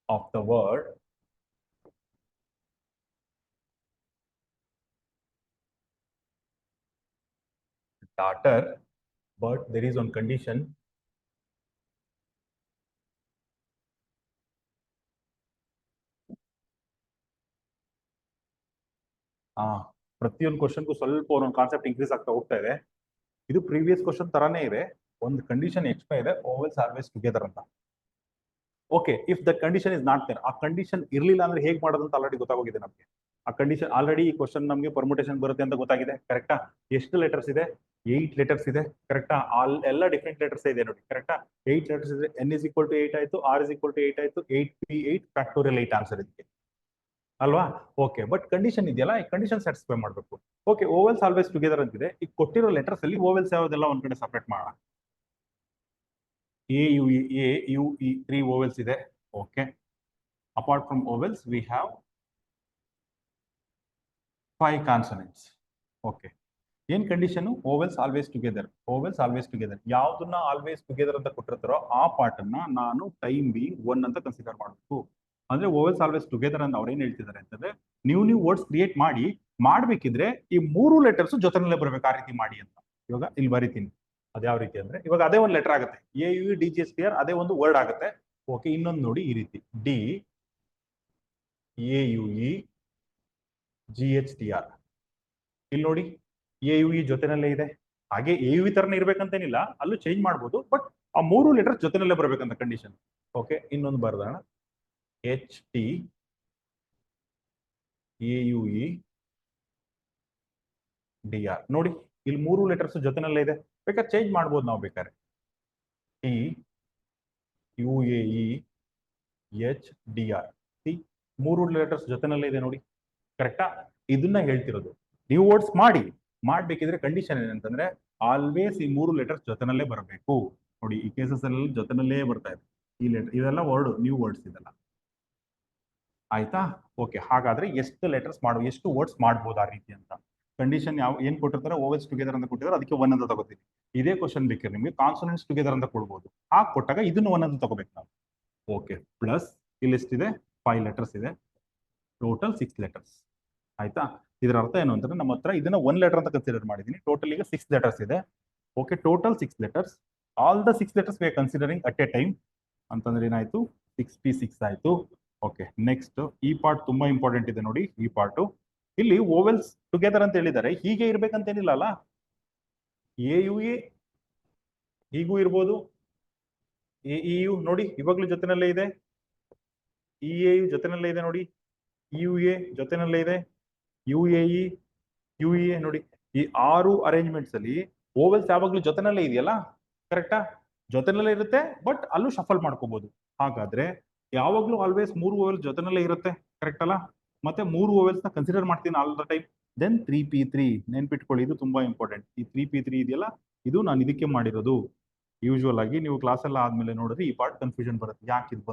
of the word daughter, but there is one condition. ಪ್ರತಿಯೊಂದು ಕ್ವಶನ್ಗೂ ಸ್ವಲ್ಪ ಒಂದೊಂದು ಕಾನ್ಸೆಪ್ಟ್ ಇನ್ಕ್ರೀಸ್ ಆಗ್ತಾ ಹೋಗ್ತಾ ಇದೆ. ಇದು ಪ್ರೀವಿಯಸ್ ಕ್ವಶನ್ ತರಾನೇ ಇದೆ, ಒಂದು ಕಂಡೀಷನ್ ಎಕ್ಸ್ಟ್ರಾ ಇದೆ, ಓವೆಲ್ಸ್ ಆಲ್ವೇಸ್ ಟುಗೆದರ್ ಅಂತ. Okay, if that condition is not there, ಆ ಕಂಡೀಷನ್ ಇರ್ಲಿಲ್ಲ ಅಂದ್ರೆ ಹೇಗೆ ಮಾಡೋದು ಅಂತ ಆಲ್ರೆಡಿ ಗೊತ್ತಾಗೋಗಿದೆ ನಮಗೆ. ಆ ಕಂಡೀಷನ್ ಆಲ್ರೆಡಿ ಈ ಕ್ವಶನ್ ನಮಗೆ ಪರ್ಮುಟೇಷನ್ ಬರುತ್ತೆ ಅಂತ ಗೊತ್ತಾಗಿದೆ, ಕರೆಕ್ಟಾ? ಎಷ್ಟು ಲೆಟರ್ಸ್ ಇದೆ? 8 ಲೆಟರ್ಸ್ ಇದೆ, ಕರೆಕ್ಟಾ? ಎಲ್ಲ ಡಿಫ್ರೆಂಟ್ ಲೆಟರ್ಸ್ ಇದೆ ನೋಡಿ, ಕರೆಕ್ಟಾ? 8 ಲೆಟರ್ಸ್ ಇದೆ. N is equal to 8 ಆಯ್ತು, R is equal to 8 ಆಯ್ತು, 8p8 ಫ್ಯಾಕ್ಟೋರಿಯಲ್ 8 ಆನ್ಸರ್ ಇದಕ್ಕೆ ಅಲ್ವಾ? ಓಕೆ, ಬಟ್ ಕಂಡೀಷನ್ ಇದೆಯಲ್ಲ, ಈ ಕಂಡೀಷನ್ ಸ್ಯಾಟಿಸ್ಫೈ ಮಾಡಬೇಕು. ಓಕೆ, ಓವೆಲ್ಸ್ ಆಲ್ವೇಸ್ ಟುಗೆದರ್ ಅಂತಿದೆ. ಈಗ ಕೊಟ್ಟಿರೋ ಲೆಟರ್ಸ್ ಅಲ್ಲಿ ಓವೆಲ್ಸ್ ಯಾವುದೆಲ್ಲ ಒಂದ್ ಕಡೆ ಸಪರೇಟ್ ಮಾಡೋಣ. AUE 3 ಓವೆಲ್ಸ್ ಇದೆ. Okay, apart from vowels we have 5 consonants. Okay, ಏನ್ condition? Vowels always together. Vowels always together ಯಾವ್ದನ್ನ ಆಲ್ವೇಸ್ ಟುಗೆದರ್ ಅಂತ ಕೊಟ್ಟಿರ್ತಾರೋ ಆ ಪಾರ್ಟ್ ಅನ್ನ ನಾನು ಟೈಮ್ ಬೀಯಿಂಗ್ 1 ಅಂತ ಕನ್ಸಿಡರ್ ಮಾಡಬೇಕು. ಅಂದ್ರೆ ಓವೆಲ್ಸ್ ಆಲ್ವೇಸ್ ಟುಗೆದರ್ ಅಂತ ಅವ್ರು ಏನ್ ಹೇಳ್ತಿದ್ದಾರೆ ಅಂತಂದ್ರೆ, ನ್ಯೂ ವರ್ಡ್ಸ್ ಕ್ರಿಯೇಟ್ ಮಾಡ್ಬೇಕಿದ್ರೆ ಈ 3 ಲೆಟರ್ಸ್ ಜೊತೆನಲ್ಲೇ ಬರ್ಬೇಕು, ಆ ರೀತಿ ಮಾಡಿ ಅಂತ. ಇವಾಗ ಇಲ್ಲಿ ಬರಿತೀನಿ, ಅದ್ಯಾವ ರೀತಿ ಅಂದ್ರೆ, ಇವಾಗ ಅದೇ ಒಂದು ಲೆಟರ್ ಆಗುತ್ತೆ, AUE DGHTR ಅದೇ ಒಂದು ವರ್ಡ್ ಆಗುತ್ತೆ. ಓಕೆ, ಇನ್ನೊಂದು ನೋಡಿ ಈ ರೀತಿ, DAUE GHTR. ಇಲ್ಲಿ ನೋಡಿ ಎ ಯು ಇ ಜೊತೆನಲ್ಲೇ ಇದೆ. ಹಾಗೆ ಎ ಯು ಇ ತರನೇ ಇರ್ಬೇಕಂತೇನಿಲ್ಲ, ಅಲ್ಲೂ ಚೇಂಜ್ ಮಾಡ್ಬೋದು, ಬಟ್ ಆ 3 ಲೆಟರ್ ಜೊತೆನಲ್ಲೇ ಬರ್ಬೇಕಂತ ಕಂಡೀಷನ್. ಓಕೆ, ಇನ್ನೊಂದು ಬರ್ದೋಣ, H T A U E D R. ನೋಡಿ ಇಲ್ಲಿ 3 ಲೆಟರ್ಸ್ ಜೊತೆನಲ್ಲೇ ಇದೆ, ಬೇಕಾದ್ರೆ ಚೇಂಜ್ ಮಾಡ್ಬೋದು ನಾವು ಬೇಕಾದ್ರೆ. T U A E H D R. See 3 letters ಜೊತೆನಲ್ಲೇ ಇದೆ ನೋಡಿ, ಕರೆಕ್ಟಾ? ಇದನ್ನ ಹೇಳ್ತಿರೋದು. ನೀವು ವರ್ಡ್ಸ್ ಮಾಡ್ಬೇಕಿದ್ರೆ ಕಂಡೀಷನ್ ಏನಂತಂದ್ರೆ ಆಲ್ವೇಸ್ ಈ 3 ಲೆಟರ್ಸ್ ಜೊತೆನಲ್ಲೇ ಬರಬೇಕು. ನೋಡಿ ಈ ಕೇಸಸ್ ಅಲ್ಲಿ ಜೊತೆನಲ್ಲೇ ಬರ್ತಾ ಇದೆ ಈ ಲೆಟರ್, ಇದೆಲ್ಲ ವರ್ಡ್, ನ್ಯೂ ವರ್ಡ್ಸ್ ಇದೆಲ್ಲ. ಆಯ್ತಾ? ಓಕೆ, ಹಾಗಾದ್ರೆ ಎಷ್ಟು ವರ್ಡ್ಸ್ ಮಾಡ್ಬೋದು ಆ ರೀತಿ ಅಂತ ಕಂಡೀಷನ್ ಏನ್ ಕೊಟ್ಟಿರ್ತಾರೆ, ಓವೆಲ್ಸ್ ಟುಗೆದರ್ ಅಂತ ಕೊಟ್ಟಿದ್ದಾರೆ, ಅದಕ್ಕೆ 1 ಅಂತ ತಗೋತೀವಿ. ಇದೇ ಕ್ವಶನ್ ಬೇಕಾದ್ರೆ ನಿಮಗೆ ಕಾನ್ಸೋನೆಂಟ್ಸ್ ಟುಗೆದರ್ ಅಂತ ಕೊಡ್ಬೋದು, ಹಾಗೆ ಕೊಟ್ಟಾಗ ಇದನ್ನು 1 ಅಂತ ತಗೋಬೇಕು ನಾವು. ಓಕೆ, ಪ್ಲಸ್ ಇಲ್ಲಿ ಎಷ್ಟಿದೆ, 5 ಲೆಟರ್ಸ್ ಇದೆ, ಟೋಟಲ್ 6 ಲೆಟರ್ಸ್. ಆಯ್ತಾ? ಇದರ ಅರ್ಥ ಏನು ಅಂತಂದ್ರೆ ನಮ್ಮ ಹತ್ರ ಇದನ್ನ 1 ಲೆಟರ್ ಅಂತ ಕನ್ಸಿಡರ್ ಮಾಡಿದೀನಿ, ಟೋಟಲ್ ಈಗ 6 ಲೆಟರ್ಸ್ ಇದೆ. Okay, total 6 letters, all the 6 letters we are considering at a time ಅಂತಂದ್ರೆ ಏನಾಯ್ತು, 6p6 ಆಯ್ತು. ಓಕೆ, ನೆಕ್ಸ್ಟ್ ಈ ಪಾರ್ಟ್ ತುಂಬಾ ಇಂಪಾರ್ಟೆಂಟ್ ಇದೆ ನೋಡಿ. ಈ ಪಾರ್ಟ್ ಇಲ್ಲಿ ಓವೆಲ್ಸ್ ಟುಗೆದರ್ ಅಂತ ಹೇಳಿದ್ದಾರೆ, ಹೀಗೆ ಇರ್ಬೇಕಂತ ಏನಿಲ್ಲ ಅಲ್ಲ. ಎ ಯು ಎ ಹೀಗೂ ಇರ್ಬೋದು, ಎ ಇ ಯು ನೋಡಿ ಇವಾಗ್ಲೂ ಜೊತೆನಲ್ಲೇ ಇದೆ, ಇ ಎ ಯು ಜೊತೆನಲ್ಲೇ ಇದೆ ನೋಡಿ, ಯು ಎ ಜೊತೆನಲ್ಲೇ ಇದೆ, U A E U A ನೋಡಿ. ಈ 6 ಅರೇಂಜ್ಮೆಂಟ್ಸ್ ಅಲ್ಲಿ ಓವೆಲ್ಸ್ ಯಾವಾಗ್ಲೂ ಜೊತೆನಲ್ಲೇ ಇದೆಯಲ್ಲ, ಕರೆಕ್ಟಾ? ಜೊತೆನಲ್ಲೇ ಇರುತ್ತೆ, ಬಟ್ ಅಲ್ಲೂ ಶಫಲ್ ಮಾಡ್ಕೋಬಹುದು. ಹಾಗಾದ್ರೆ ಯಾವಾಗ್ಲೂ ಆಲ್ವೇಸ್ 3 ಓವೆಲ್ಸ್ ಜೊತೆನಲ್ಲೇ ಇರುತ್ತೆ, ಕರೆಕ್ಟ್ ಅಲ್ಲ? ಮತ್ತೆ 3 ಓವೆಲ್ಸ್ ನ ಕನ್ಸಿಡರ್ ಮಾಡ್ತೀನಿ all the time. Then 3p3 ನೆನ್ಪಿಟ್ಕೊಳ್ಳಿ, ಇದು ತುಂಬಾ ಇಂಪಾರ್ಟೆಂಟ್. ಈ 3p3 ಇದೆಯಲ್ಲ, ಇದು ನಾನು ಇದಕ್ಕೆ ಮಾಡಿರೋದು. ಯೂಶುವಲ್ ಆಗಿ ನೀವು ಕ್ಲಾಸ್ ಎಲ್ಲ ಆದ್ಮೇಲೆ ನೋಡಿದ್ರೆ ಈ ಪಾರ್ಟ್ ಕನ್ಫ್ಯೂಷನ್ ಬರುತ್ತೆ, ಯಾಕೆ ಇದು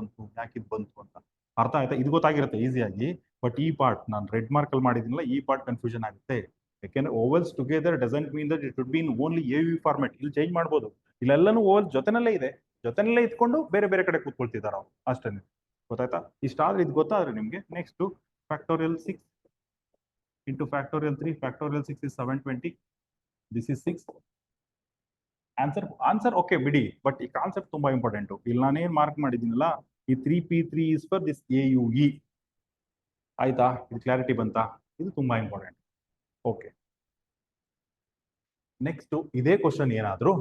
ಬಂತು ಅಂತ. ಅರ್ಥ ಆಯ್ತಾ? ಇದು ಗೊತ್ತಾಗಿರುತ್ತೆ ಈಸಿಯಾಗಿ, ಬಟ್ ಈ ಪಾರ್ಟ್ ನಾನು ರೆಡ್ ಮಾರ್ಕ್ ಅಲ್ಲಿ ಮಾಡಿದಿನಲ್ಲ, ಈ ಪಾರ್ಟ್ ಕನ್ಫ್ಯೂಷನ್ ಆಗುತ್ತೆ. ಯಾಕೆಂದ್ರೆ vowels together doesn't mean that it should be in only A U format. ಇಲ್ಲಿ ಚೇಂಜ್ ಮಾಡ್ಬೋದು, ಇಲ್ಲೆಲ್ಲನೂ ಓವೆಲ್ಸ್ ಜೊತೆನಲ್ಲೇ ಇದೆ, ಜೊತೆನಲ್ಲೇ ಇಟ್ಕೊಂಡು ಬೇರೆ ಬೇರೆ ಕಡೆ ಕೂತ್ಕೊಳ್ತಿದ್ದಾರೆ ಅವ್ರು, ಅಷ್ಟೇ. ಗೊತ್ತಾಯ್ತಾ? ಇಷ್ಟಾದ್ರೆ ಇದು ಗೊತ್ತಾದ್ರೆ ನಿಮ್ಗೆ. Next factorial 6 into factorial 3, factorial 6 is 720, this is 6. Answer okay ಬಿಡಿ, ಬಟ್ ಈ ಕಾನ್ಸೆಪ್ಟ್ ತುಂಬಾ ಇಂಪಾರ್ಟೆಂಟ್. ಇಲ್ಲಿ ನಾನೇನ್ ಮಾರ್ಕ್ ಮಾಡಿದ್ದೀನಲ್ಲ, ಈ 3p3 is for this AUE. ಆಯ್ತಾ? ಇದು ಕ್ಲಾರಿಟಿ ಬಂತಾ? ಇದು ತುಂಬಾ ಇಂಪಾರ್ಟೆಂಟ್. ಓಕೆ, ನೆಕ್ಸ್ಟ್ ಇದೇ ಕ್ವಶನ್ ಏನಾದ್ರು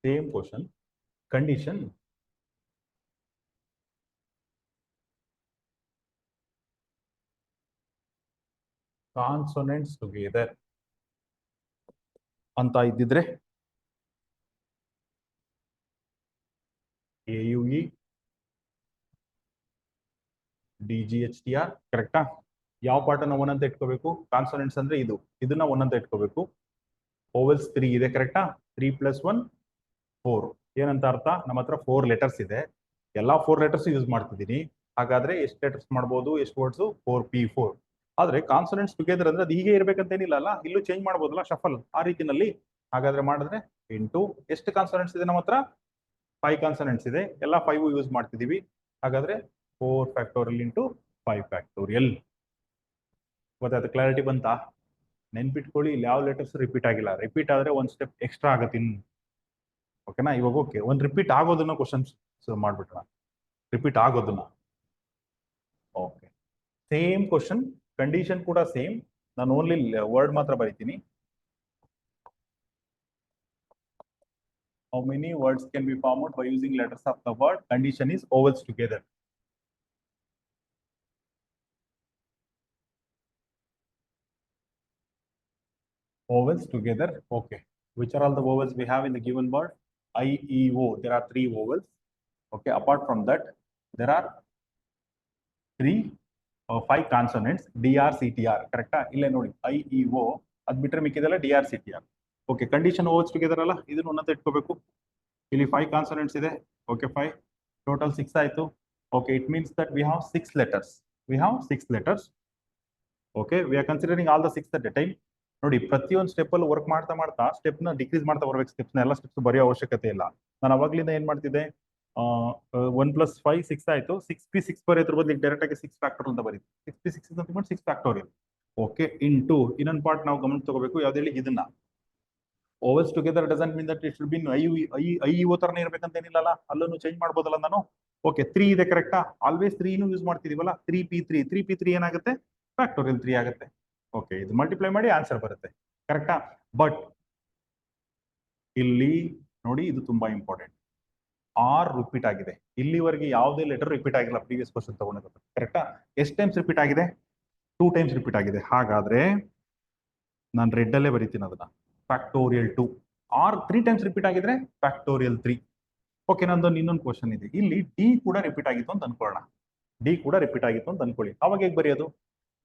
same question, condition consonants together ಅಂತ ಇದ್ದಿದ್ರೆ AUE DGHTR, ಕರೆಕ್ಟಾ? ಯಾವ ಪಾರ್ಟ್ ಅನ್ನ 1 ಅಂತ ಇಟ್ಕೋಬೇಕು? ಕಾನ್ಸೋನೆಂಟ್ಸ್ ಅಂದ್ರೆ ಇದನ್ನ 1 ಅಂತ ಇಟ್ಕೋಬೇಕು. ಓವೆಲ್ಸ್ 3 ಇದೆ, ಕರೆಕ್ಟಾ? 3 + 1 4. ಏನಂತ ಅರ್ಥ? ನಮ್ಮ ಹತ್ರ 4 ಲೆಟರ್ಸ್ ಇದೆ, ಎಲ್ಲಾ 4 ಲೆಟರ್ಸ್ ಯೂಸ್ ಮಾಡ್ತಿದ್ದೀನಿ. ಹಾಗಾದ್ರೆ ಎಷ್ಟು ಲೆಟರ್ಸ್ ಮಾಡ್ಬೋದು, ಎಷ್ಟು ವರ್ಡ್ಸ್? 4p4. ಆದ್ರೆ ಕಾನ್ಸೋನೆಂಟ್ಸ್ ಟುಗೆದರ್ ಅಂದ್ರೆ ಅದು ಹೀಗೆ ಇರ್ಬೇಕಂತೇನಿಲ್ಲ ಅಲ್ಲ, ಇಲ್ಲೂ ಚೇಂಜ್ ಮಾಡ್ಬೋದಲ್ಲ, ಶಫಲ್ ಆ ರೀತಿನಲ್ಲಿ. ಹಾಗಾದ್ರೆ ಮಾಡಿದ್ರೆ ಇಂಟು ಎಷ್ಟು ಕಾನ್ಸೋನೆಂಟ್ಸ್ ಇದೆ ನಮ್ಮ ಹತ್ರ? 5 ಕಾನ್ಸೋನೆಂಟ್ಸ್ ಇದೆ, ಎಲ್ಲ 5 ಯೂಸ್ ಮಾಡ್ತಿದೀವಿ. ಹಾಗಾದ್ರೆ 4 ಫ್ಯಾಕ್ಟೋರಿಯಲ್ ಇಂಟು 5 ಫ್ಯಾಕ್ಟೋರಿಯಲ್. ಗೊತ್ತಾಯ್ತು? ಕ್ಲಾರಿಟಿ ಬಂತಾ? ನೆನ್ಪಿಟ್ಕೊಳ್ಳಿ, ಇಲ್ಲಿ ಯಾವ ಲೆಟರ್ಸ್ ರಿಪೀಟ್ ಆಗಿಲ್ಲ. ರಿಪೀಟ್ ಆದ್ರೆ ಒಂದ್ ಸ್ಟೆಪ್ ಎಕ್ಸ್ಟ್ರಾ ಆಗತ್ತೆ ಇನ್ನು. ಓಕೆನಾ? ಇವಾಗ ಓಕೆ, ಒಂದ್ ರಿಪೀಟ್ ಆಗೋದನ್ನ ಕ್ವಶನ್ಸ್ ಮಾಡ್ಬಿಟ್ರ, ರಿಪೀಟ್ ಆಗೋದನ್ನ. ಓಕೆ, ಸೇಮ್ ಕ್ವಶನ್, ಕಂಡೀಷನ್ ಕೂಡ ಸೇಮ್, ನಾನು ಓನ್ಲಿ ವರ್ಡ್ ಮಾತ್ರ ಬರೀತೀನಿ. How many words can be formed by using letters of the word? Condition is vowels together. Vowels together. Okay. Which are all the vowels we have in the given word? I, E, O. There are 3 vowels. Okay. Apart from that, there are 5 consonants. D, R, C, T, R. Correct? Illa nodi. I, E, O. Ad bitre mikidella D, R, C, T, R. Okay. Condition vowels together alla. Idunu onnante itkobeku. Illi 5 consonants ide. Okay. 5. Total 6 ಆಯ್ತು. Okay. It means that we have 6 letters. We have 6 letters. Okay. We are considering all the 6 at a time. ನೋಡಿ, ಪ್ರತಿಯೊಂದು step ಅಲ್ಲಿ work ಮಾಡ್ತಾ step ನ decrease ಮಾಡ್ತಾ ಬರ್ಬೇಕು. Steps ಎಲ್ಲ steps ಬರೆಯೋ ಅವಶ್ಯಕತೆ ಇಲ್ಲ. ನಾನು ಅವಾಗ್ಲಿಂದ ಏನ್ ಮಾಡ್ತಿದ್ದೆ, 1 + 5 6 ಆಯ್ತು. 6p6 ಬರೆಯೋದ್ರ ಬದಲು ಡೈರೆಕ್ಟ್ ಆಗಿ 6 ಫ್ಯಾಕ್ಟೋರಿಯಲ್ ಅಂತ ಬರೀತೀವಿ. 6p6 ಅಂತ ತಗೊಂಡು 6 ಫ್ಯಾಕ್ಟೋರಿಯಲ್. ಓಕೆ, ಇಂಟು ಇನ್ನೊಂದು ಪಾರ್ಟ್ ನಾವು ಗಮನ ತಗೋಬೇಕು. ಯಾವ್ದು ಹೇಳಿ? ಇದನ್ನ vowels together doesn't mean that it should be I E O ತರನೇ ಇರ್ಬೇಕಂತ ಏನಿಲ್ಲ, ಅಲ್ಲೂ ಚೇಂಜ್ ಮಾಡ್ಬೋದಲ್ಲ ನಾನು. ಓಕೆ 3 ಇದೆ ಕರೆಕ್ಟಾ, ಆಲ್ವೇಸ್ 3 ಯೂಸ್ ಮಾಡ್ತಿದೀವಲ್ಲ, 3p3 ಏನಾಗುತ್ತೆ, ಫ್ಯಾಕ್ಟೋರಿಯಲ್ 3 ಆಗುತ್ತೆ. ಓಕೆ, ಇದು ಮಲ್ಟಿಪ್ಲೈ ಮಾಡಿ ಆನ್ಸರ್ ಬರುತ್ತೆ ಕರೆಕ್ಟಾ. ಬಟ್ ಇಲ್ಲಿ ನೋಡಿ, ಇದು ತುಂಬಾ ಇಂಪಾರ್ಟೆಂಟ್. ಆರ್ ರಿಪೀಟ್ ಆಗಿದೆ, ಇಲ್ಲಿವರೆಗೆ ಯಾವುದೇ ಲೆಟರ್ ರಿಪೀಟ್ ಆಗಿಲ್ಲ ಪ್ರೀವಿಯಸ್ ಕ್ವಶನ್ ತಗೊಂಡಿರೋದು ಕರೆಕ್ಟಾ. ಎಷ್ಟು ಟೈಮ್ಸ್ ರಿಪೀಟ್ ಆಗಿದೆ, 2 ಟೈಮ್ಸ್ ರಿಪೀಟ್ ಆಗಿದೆ. ಹಾಗಾದ್ರೆ ನಾನು ರೆಡ್ ಅಲ್ಲೇ ಬರೀತೀನಿ ಅದನ್ನ, ಫ್ಯಾಕ್ಟೋರಿಯಲ್ 2. ಆರ್ 3 ಟೈಮ್ಸ್ ರಿಪೀಟ್ ಆಗಿದ್ರೆ ಫ್ಯಾಕ್ಟೋರಿಯಲ್ 3. ಓಕೆ, ನಂದೊಂದು ಇನ್ನೊಂದು ಕ್ವಶನ್ ಇದೆ. ಇಲ್ಲಿ ಡಿ ಕೂಡ ರಿಪೀಟ್ ಆಗಿತ್ತು ಅಂತ ಅನ್ಕೊಳ್ಳೋಣ, ಡಿ ಕೂಡ ರಿಪೀಟ್ ಆಗಿತ್ತು ಅಂತ ಅನ್ಕೊಳ್ಳಿ. ಅವಾಗ ಹೇಗೆ ಬರೆಯೋದು,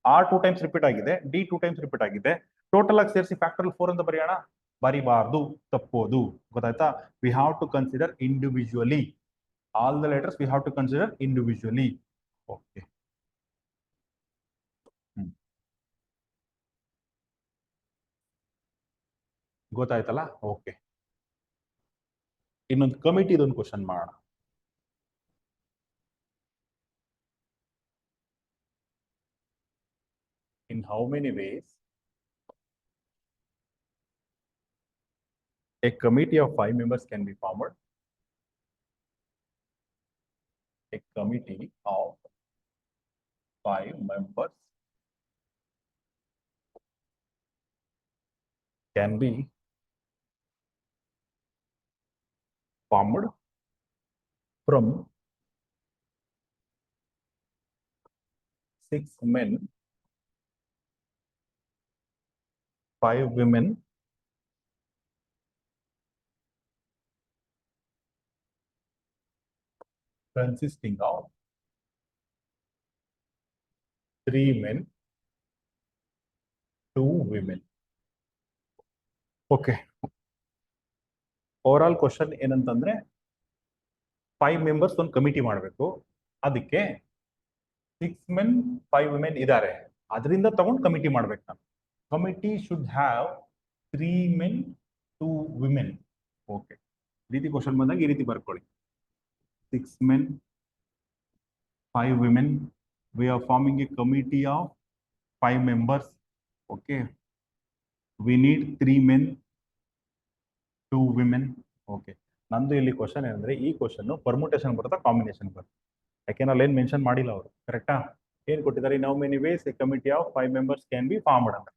ಆರ್ 2 ಟೈಮ್ಸ್ ರಿಪೀಟ್ ಆಗಿದೆ, ಡಿ 2 ಟೈಮ್ಸ್ ರಿಪೀಟ್ ಆಗಿದೆ, ಟೋಟಲ್ ಆಗಿ ಸೇರಿಸಿ ಫ್ಯಾಕ್ಟೋರಿಯಲ್ 4 ಅಂತ ಬರೆಯೋಣ. ಬರಿಬಾರ್ದು, ತಪ್ಪೋದು, ಗೊತ್ತಾಯ್ತಾ. We have to consider individually, all the letters we have to consider individually. Okay, ಗೊತ್ತಾಯ್ತಲ್ಲ. ಓಕೆ, ಇನ್ನೊಂದು ಕಮಿಟಿ ಇದೊಂದು ಕ್ವಶನ್ ಮಾಡೋಣ. In how many ways a committee of 5 members can be formed? A committee of 5 members can be formed from 6 men, 5 women, consisting of 3 men, 2 women. Okay, over all question ಏನಂತಂದ್ರೆ 5 members ಒಂದು committee ಮಾಡಬೇಕು, ಅದಕ್ಕೆ 6 men 5 women ಇದ್ದಾರೆ, ಅದರಿಂದ ತಗೊಂಡು committee ಮಾಡ್ಬೇಕು ನಾನು. Committee should have 3 men 2 women. Okay, ರೀತಿ ಕ್ವಶನ್ ಬಂದಾಗ ಈ ರೀತಿ ಬರ್ಕೊಳ್ಳಿ. 6 men 5 women, we are forming a committee of 5 members. Okay, we need 3 men 2 women. Okay, ನಂದು ಇಲ್ಲಿ ಕ್ವಶನ್ ಏನಂದ್ರೆ, ಈ ಕ್ವಶನ್ ಪರ್ಮುಟೇಷನ್ ಬರುತ್ತಾ ಕಾಂಬಿನೇಷನ್ ಬರುತ್ತೆ, ಯಾಕೆಂದ್ರೆ ಅಲ್ಲಿ ಏನು ಮೆನ್ಷನ್ ಮಾಡಿಲ್ಲ ಅವರು, ಕರೆಕ್ಟಾ. ಏನ್ ಕೊಟ್ಟಿದ್ದಾರೆ, now many ways a committee of 5 members can be formed ಅಂತ,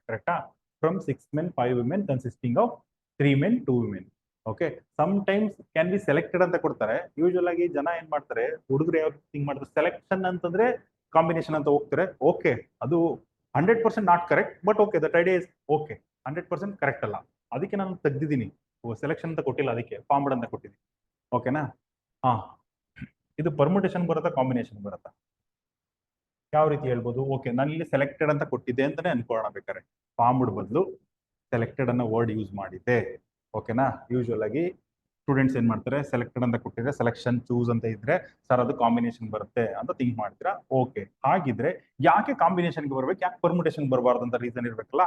ಕರೆಕ್ಟಾ. From 6 men 5 women consisting of 3 men 2 women. Okay, some times can be selected ಅಂತ ಕೊಡ್ತಾರೆ. ಯೂಶುವಲ್ ಆಗಿ ಜನ ಏನ್ ಮಾಡ್ತಾರೆ, ಹುಡುಗರು ಯಾವ ಥಿಂಕ್ ಮಾಡ್ತಾರೆ, ಸೆಲೆಕ್ಷನ್ ಅಂತಂದ್ರೆ ಕಾಂಬಿನೇಷನ್ ಅಂತ ಹೋಗ್ತಾರೆ. ಓಕೆ, ಅದು 100% not correct, but okay, that idea is okay. 100% correct ಅಲ್ಲ, ಅದಕ್ಕೆ ನಾನು ತೆಗ್ದಿದ್ದೀನಿ, ಸೆಲೆಕ್ಷನ್ ಅಂತ ಕೊಟ್ಟಿಲ್ಲ, ಅದಕ್ಕೆ ಫಾರ್ಮ್ಡ್ ಅಂತ ಕೊಟ್ಟಿದ್ದೀನಿ. ಓಕೆನಾ. ಹಾ, ಇದು ಪರ್ಮುಟೇಷನ್ ಬರುತ್ತಾ ಕಾಂಬಿನೇಷನ್ ಬರುತ್ತಾ, ಯಾವ ರೀತಿ ಹೇಳ್ಬೋದು. ಓಕೆ, ನಾನು ಇಲ್ಲಿ ಸೆಲೆಕ್ಟೆಡ್ ಅಂತ ಕೊಟ್ಟಿದ್ದೆ ಅಂತಾನೆ ಅನ್ಕೊಳ್ಳೋಣ ಬೇಕಾದ್ರೆ, ಫಾರ್ಮ್ಡ್ ಬದಲು ಸೆಲೆಕ್ಟೆಡ್ ಅನ್ನೋ ವರ್ಡ್ ಯೂಸ್ ಮಾಡಿದ್ದೆ. ಓಕೆನಾ. ಯೂಶುವಲ್ ಆಗಿ ಸ್ಟೂಡೆಂಟ್ಸ್ ಏನ್ ಮಾಡ್ತಾರೆ, ಸೆಲೆಕ್ಟೆಡ್ ಅಂತ ಕೊಟ್ಟಿದ್ರೆ ಸೆಲೆಕ್ಷನ್ ಚೂಸ್ ಅಂತ ಇದ್ರೆ ಸರ್ ಅದು ಕಾಂಬಿನೇಷನ್ ಬರುತ್ತೆ ಅಂತ ಥಿಂಕ್ ಮಾಡ್ತೀರಾ. ಓಕೆ, ಹಾಗಿದ್ರೆ ಯಾಕೆ ಕಾಂಬಿನೇಷನ್ಗೆ ಬರ್ಬೇಕು, ಯಾಕೆ ಪರ್ಮುಟೇಷನ್ ಬರಬಾರ್ದು ಅಂತ ರೀಸನ್ ಇರ್ಬೇಕಲ್ಲ.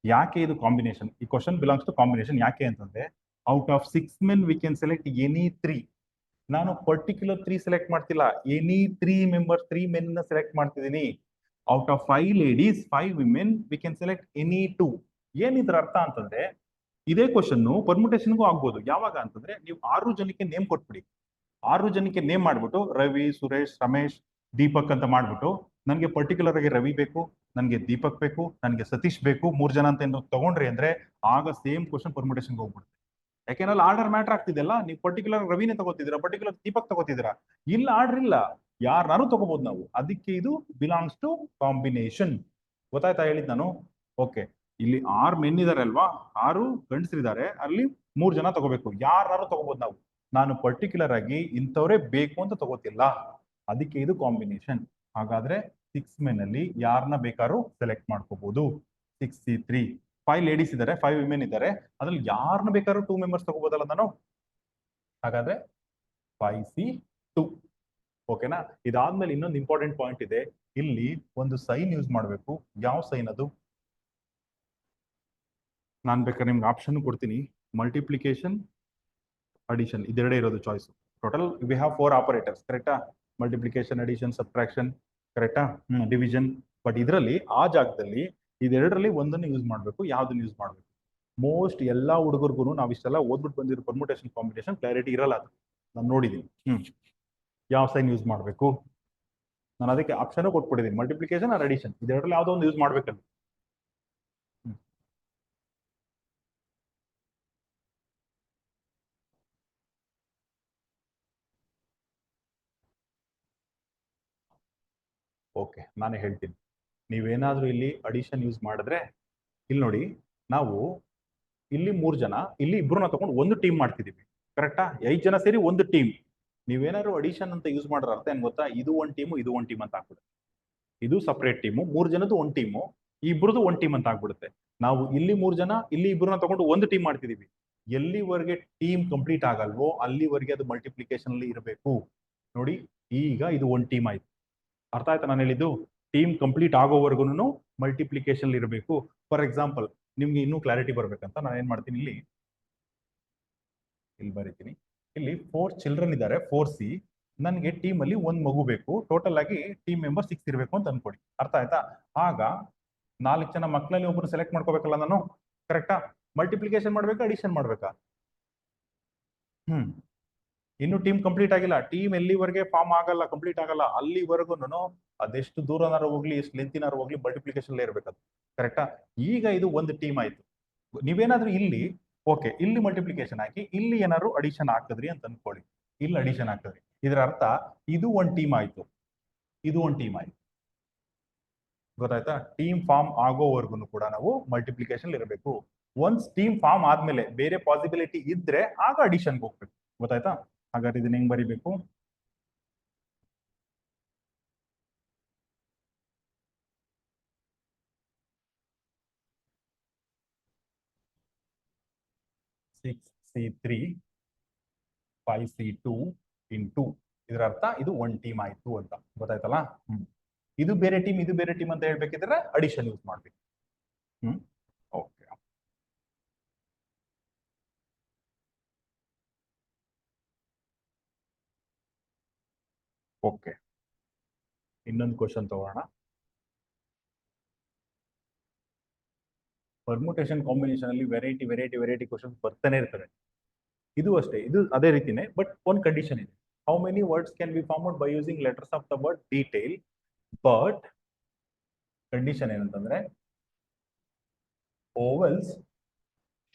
ಯಾಕೆ ಇದು ಕಾಂಬಿನೇಷನ್, ಈ ಕ್ವಶನ್ ಬಿಲಾಂಗ್ಸ್ ಟು ಕಾಂಬಿನೇಷನ್. ಯಾಕೆ ಅಂತಂದ್ರೆ, out of 6 men we can select any 3. ನಾನು ಪರ್ಟಿಕ್ಯುಲರ್ 3 ಸೆಲೆಕ್ಟ್ ಮಾಡ್ತಿಲ್ಲ, ಎನಿ 3 members 3 men ನ ಸೆಲೆಕ್ಟ್ ಮಾಡ್ತಿದ್ದೀನಿ. Out of 5 ladies 5 women we can select any 2. ಏನಿದ್ರ ಅರ್ಥ ಅಂತಂದ್ರೆ, ಇದೇ ಕ್ವಶನ್ ಪರ್ಮುಟೇಷನ್ಗೂ ಆಗ್ಬೋದು. ಯಾವಾಗ ಅಂತಂದ್ರೆ, ನೀವು 6 ಜನಕ್ಕೆ ನೇಮ್ ಕೊಟ್ಬಿಡಿ, 6 ಜನಕ್ಕೆ ನೇಮ್ ಮಾಡ್ಬಿಟ್ಟು ರವಿ, ಸುರೇಶ್, ರಮೇಶ್, ದೀಪಕ್ ಅಂತ ಮಾಡ್ಬಿಟ್ಟು, ನನಗೆ ಪರ್ಟಿಕ್ಯುಲರ್ ಆಗಿ ರವಿ ಬೇಕು, ನನಗೆ ದೀಪಕ್ ಬೇಕು, ನನಗೆ ಸತೀಶ್ ಬೇಕು, 3 ಜನ ಅಂತ ಏನು ತಗೊಂಡ್ರಿ ಅಂದ್ರೆ ಆಗ ಸೇಮ್ ಕ್ವಶನ್ ಪರ್ಮುಟೇಷನ್ಗೆ ಹೋಗ್ಬಿಡುತ್ತೆ. ಯಾಕೆಂದ್ರೆ ಆರ್ಡರ್ ಮ್ಯಾಟರ್ ಆಗ್ತಿದೆಲ್ಲ, ನೀವು ಪರ್ಟಿಕ್ಯುಲರ್ ರವಿನೇ ತಗೋತಿದ್ದೀರಾ, ಪರ್ಟಿಕ್ಯುಲರ್ ದೀಪಕ್ ತಗೋತಿದ್ದೀರಾ, ಇಲ್ಲ ಆರ್ಡರ್ ಇಲ್ಲ, ಯಾರನ್ನಾರು ತಗೋಬಹುದು ನಾವು. ಅದಕ್ಕೆ ಇದು ಬಿಲಾಂಗ್ಸ್ ಟು ಕಾಂಬಿನೇಷನ್. ಗೊತ್ತಾಯ್ತಾ ಹೇಳಿದ್ ನಾನು. ಓಕೆ, ಇಲ್ಲಿ 6 men ಇದಾರೆ ಅಲ್ವಾ, 6 ಗಂಡಸರಿದ್ದಾರೆ, ಅಲ್ಲಿ 3 ಜನ ತಗೋಬೇಕು, ಯಾರು ತಗೋಬಹುದು ನಾವು. ನಾನು ಪರ್ಟಿಕ್ಯುಲರ್ ಆಗಿ ಇಂಥವ್ರೇ ಬೇಕು ಅಂತ ತಗೋತಿಲ್ಲ, ಅದಕ್ಕೆ ಇದು ಕಾಂಬಿನೇಷನ್. ಹಾಗಾದ್ರೆ 6 men ಅಲ್ಲಿ ಯಾರನ್ನ ಬೇಕಾದ್ರೂ ಸೆಲೆಕ್ಟ್ ಮಾಡ್ಕೋಬಹುದು. 6C3, 5 ಲೇಡೀಸ್ ಇದ್ದಾರೆ, 5 women ಇದ್ದಾರೆ, ಅದ್ರಲ್ಲಿ ಯಾರನ್ನ ಬೇಕಾದ್ರೂ 2 members ತಗೋಬಹುದಲ್ಲ ನಾನು. ಹಾಗಾದ್ರೆ 5C2. ಓಕೆನಾ. ಇದಾದ್ಮೇಲೆ ಇನ್ನೊಂದು ಇಂಪಾರ್ಟೆಂಟ್ ಪಾಯಿಂಟ್ ಇದೆ, ಇಲ್ಲಿ ಒಂದು ಸೈನ್ ಯೂಸ್ ಮಾಡಬೇಕು. ಯಾವ ಸೈನ್ ಅದು, ನಾನು ಬೇಕಾದ್ರೆ ನಿಮ್ಗೆ ಆಪ್ಷನ್ ಕೊಡ್ತೀನಿ. ಮಲ್ಟಿಪ್ಲಿಕೇಶನ್, ಅಡಿಷನ್, ಇದೆರಡೇ ಇರೋದು choice. Total we have 4 operators, ಕರೆಕ್ಟಾ. ಮಲ್ಟಿಪ್ಲಿಕೇಶನ್, ಅಡಿಷನ್, ಸಬ್ಟ್ರಾಕ್ಷನ್, ಕರೆಕ್ಟಾ, ಡಿವಿಷನ್. ಬಟ್ ಇದರಲ್ಲಿ ಆ ಜಾಗದಲ್ಲಿ ಇದೆರಡರಲ್ಲಿ ಒಂದನ್ನು ಯೂಸ್ ಮಾಡಬೇಕು. ಯಾವ್ದನ್ನು ಯೂಸ್ ಮಾಡಬೇಕು? ಮೋಸ್ಟ್ ಎಲ್ಲಾ ಹುಡುಗರಿಗೂ ನಾವು ಇಷ್ಟೆಲ್ಲ ಓದ್ಬಿಟ್ಟು ಬಂದಿರೋ ಪರ್ಮುಟೇಷನ್ ಕಾಂಬಿನೇಷನ್ ಕ್ಲಾರಿಟಿ ಇರಲ್ಲ ಅದು. ನಾನು ನೋಡಿದ್ದೀನಿ. ಯಾವ ಸೈನ್ ಯೂಸ್ ಮಾಡಬೇಕು, ನಾನು ಅದಕ್ಕೆ ಆಪ್ಷನ್ ಕೊಟ್ಬಿಟ್ಟಿದ್ದೀನಿ, ಮಲ್ಟಿಪ್ಲಿಕೇಶನ್ ಆರ್ ಅಡಿಷನ್, ಇದೆರಡರಲ್ಲಿ ಯಾವುದೋ ಒಂದು ಯೂಸ್ ಮಾಡ್ಬೇಕಲ್ಲ. ಓಕೆ, ನಾನೇ ಹೇಳ್ತೀನಿ. ನೀವೇನಾದ್ರೂ ಇಲ್ಲಿ ಅಡಿಷನ್ ಯೂಸ್ ಮಾಡಿದ್ರೆ, ಇಲ್ಲಿ ನೋಡಿ, ನಾವು ಇಲ್ಲಿ 3 ಜನ, ಇಲ್ಲಿ ಇಬ್ಬರನ್ನ ತಗೊಂಡು ಒಂದು ಟೀಮ್ ಮಾಡ್ತಿದೀವಿ, ಕರೆಕ್ಟಾ? 5 ಜನ ಸೇರಿ ಒಂದು ಟೀಮ್. ನೀವೇನಾದ್ರು ಅಡಿಷನ್ ಅಂತ ಯೂಸ್ ಮಾಡ್ರ ಅರ್ಥ ಏನ್ ಗೊತ್ತಾ? ಇದು ಒಂದು ಟೀಮು, ಇದು ಒಂದು ಟೀಮ್ ಅಂತ ಆಗ್ಬಿಡುತ್ತೆ. ಇದು ಸಪರೇಟ್ ಟೀಮು, 3 ಜನದ್ದು ಒಂದು ಟೀಮು, ಇಬ್ಬರದು ಒಂದು ಟೀಮ್ ಅಂತ ಆಗ್ಬಿಡುತ್ತೆ. ನಾವು ಇಲ್ಲಿ 3 ಜನ, ಇಲ್ಲಿ ಇಬ್ಬರನ್ನ ತಗೊಂಡು ಒಂದು ಟೀಮ್ ಮಾಡ್ತಿದೀವಿ. ಎಲ್ಲಿವರೆಗೆ ಟೀಮ್ ಕಂಪ್ಲೀಟ್ ಆಗಲ್ವೋ ಅಲ್ಲಿವರೆಗೆ ಅದು ಮಲ್ಟಿಪ್ಲಿಕೇಶನ್ ಅಲ್ಲಿ ಇರಬೇಕು. ನೋಡಿ, ಈಗ ಇದು ಒಂದು ಟೀಮ್ ಆಯ್ತು. ಅರ್ಥ ಆಯ್ತಾ ನಾನು ಹೇಳಿದ್ದು? ಟೀಮ್ ಕಂಪ್ಲೀಟ್ ಆಗೋವರೆಗೂ ಮಲ್ಟಿಪ್ಲಿಕೇಶನ್ ಇರಬೇಕು. ಫಾರ್ ಎಕ್ಸಾಂಪಲ್, ನಿಮ್ಗೆ ಇನ್ನೂ ಕ್ಲಾರಿಟಿ ಬರ್ಬೇಕಂತ ನಾನು ಏನ್ ಮಾಡ್ತೀನಿ, ಇಲ್ಲಿ ಬರೀತೀನಿ. ಇಲ್ಲಿ 4 ಚಿಲ್ಡ್ರನ್ ಇದ್ದಾರೆ, 4C. ನನಗೆ ಟೀಮ್ ಅಲ್ಲಿ ಒಂದು ಮಗು ಬೇಕು, ಟೋಟಲ್ ಆಗಿ ಟೀಮ್ ಮೆಂಬರ್ 6 ಇರಬೇಕು ಅಂತ ಅನ್ಕೊಡಿ. ಅರ್ಥ ಆಯ್ತಾ? ಆಗ 4 ಜನ ಮಕ್ಕಳಲ್ಲಿ ಒಬ್ಬರು ಸೆಲೆಕ್ಟ್ ಮಾಡ್ಕೋಬೇಕಲ್ಲ ನಾನು, ಕರೆಕ್ಟಾ? ಮಲ್ಟಿಪ್ಲಿಕೇಶನ್ ಮಾಡ್ಬೇಕಾ, ಅಡಿಷನ್ ಮಾಡ್ಬೇಕಾ? ಇನ್ನು ಟೀಮ್ ಕಂಪ್ಲೀಟ್ ಆಗಿಲ್ಲ. ಟೀಮ್ ಎಲ್ಲಿವರೆಗೆ ಫಾರ್ಮ್ ಆಗಲ್ಲ, ಕಂಪ್ಲೀಟ್ ಆಗಲ್ಲ, ಅಲ್ಲಿವರೆಗೂ ಅದೆಷ್ಟು ದೂರನಾರು ಹೋಗ್ಲಿ, ಎಷ್ಟು ಲೆಂತಿನಾರು ಹೋಗ್ಲಿ, ಮಲ್ಟಿಪ್ಲಿಕೇಶನ್ ಇರಬೇಕು, ಕರೆಕ್ಟಾ? ಈಗ ಇದು ಒಂದು ಟೀಮ್ ಆಯ್ತು. ನೀವೇನಾದ್ರೂ ಇಲ್ಲಿ ಓಕೆ, ಇಲ್ಲಿ ಮಲ್ಟಿಪ್ಲಿಕೇಶನ್ ಹಾಕಿ ಇಲ್ಲಿ ಏನಾದ್ರು ಅಡಿಷನ್ ಹಾಕಿದ್ರಿ ಅಂತ ಅನ್ಕೊಳ್ಳಿ. ಇಲ್ಲಿ ಅಡಿಷನ್ ಹಾಕಿದ್ರಿ, ಇದರ ಅರ್ಥ ಇದು ಒಂದು ಟೀಮ್ ಆಯ್ತು, ಇದು ಒಂದು ಟೀಮ್ ಆಯ್ತು. ಗೊತ್ತಾಯ್ತಾ? ಟೀಮ್ ಫಾರ್ಮ್ ಆಗೋವರೆಗೂ ಕೂಡ ನಾವು ಮಲ್ಟಿಪ್ಲಿಕೇಶನ್ ಇರಬೇಕು. ಒನ್ಸ್ ಟೀಮ್ ಫಾರ್ಮ್ ಆದ್ಮೇಲೆ ಬೇರೆ ಪಾಸಿಬಿಲಿಟಿ ಇದ್ರೆ ಆಗ ಅಡಿಷನ್ಗೆ ಹೋಗ್ಬೇಕು. ಗೊತ್ತಾಯ್ತಾ? ಹಾಗಾದ್ರೆ ಇದನ್ನ ಹೆಂಗ್ ಬರಿಬೇಕು? ಸಿಕ್ಸ್ C3 5C2 ಇಂಟು, ಇದರ ಅರ್ಥ ಇದು ಒಂದು ಟೀಮ್ ಆಯ್ತು ಅಂತ. ಗೊತ್ತಾಯ್ತಲ್ಲ? ಇದು ಬೇರೆ ಟೀಮ್, ಇದು ಬೇರೆ ಟೀಮ್ ಅಂತ ಹೇಳ್ಬೇಕಿದ್ರೆ ಅಡಿಷನ್ ಯೂಸ್ ಮಾಡ್ಬೇಕು. ಓಕೆ. ಓಕೆ, ಇನ್ನೊಂದು ಕ್ವಶನ್ ತಗೋಣ. ಪರ್ಮುಟೇಷನ್ ಕಾಂಬಿನೇಷನ್ ಅಲ್ಲಿ ವೆರೈಟಿ ವೆರೈಟಿ ವೆರೈಟಿ ಕ್ವಶನ್ಸ್ ಬರ್ತಾನೆ ಇರ್ತವೆ. ಇದು ಅಷ್ಟೇ, ಇದು ಅದೇ ರೀತಿನೇ, ಬಟ್ ಒಂದು ಕಂಡೀಷನ್ ಇದೆ. How many words can be formed by using letters of the word detail, but condition ಏನಂತಂದ್ರೆ vowels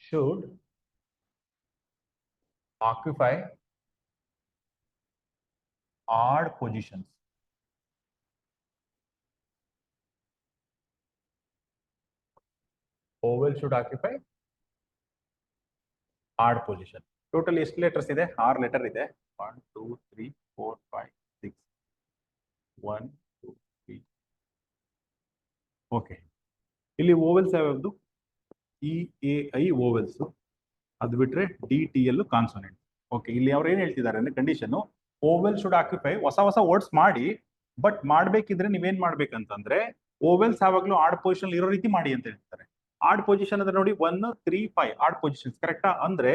should occupy odd positions. Vowel should occupy odd position. Total ಎಷ್ಟು ಲೆಟರ್ಸ್ ಇದೆ? 6 ಲೆಟರ್ ಇದೆ. 1 2 3 4 5 6 1 2 3. ಓಕೆ, ಇಲ್ಲಿ vowels ಯಾವ್ಯಾವ್ದು? EAI vowels, ಅದು ಬಿಟ್ರೆ DTL consonant. Okay, ಇಲ್ಲಿ ಅವ್ರು ಏನ್ ಹೇಳ್ತಿದ್ದಾರೆ ಅಂದ್ರೆ ಕಂಡೀಷನ್ ಓವೆಲ್ ಶುಡ್ ಆಕ್ಯುಪೈ, ಹೊಸ ಹೊಸ ವರ್ಡ್ಸ್ ಮಾಡಿ, ಬಟ್ ಮಾಡ್ಬೇಕಿದ್ರೆ ನೀವೇನ್ ಮಾಡ್ಬೇಕಂತಂದ್ರೆ ಓವೆಲ್ಸ್ ಯಾವಾಗ್ಲೂ ಆಡ್ ಪೊಸಿಷನ್ ಇರೋ ರೀತಿ ಮಾಡಿ ಅಂತ ಹೇಳ್ತಾರೆ. ಆಡ್ ಪೊಸಿಷನ್ ಅಂದ್ರೆ ನೋಡಿ 1 3 5 ಆಡ್ ಪೊಸಿಷನ್ಸ್, ಕರೆಕ್ಟಾ? ಅಂದ್ರೆ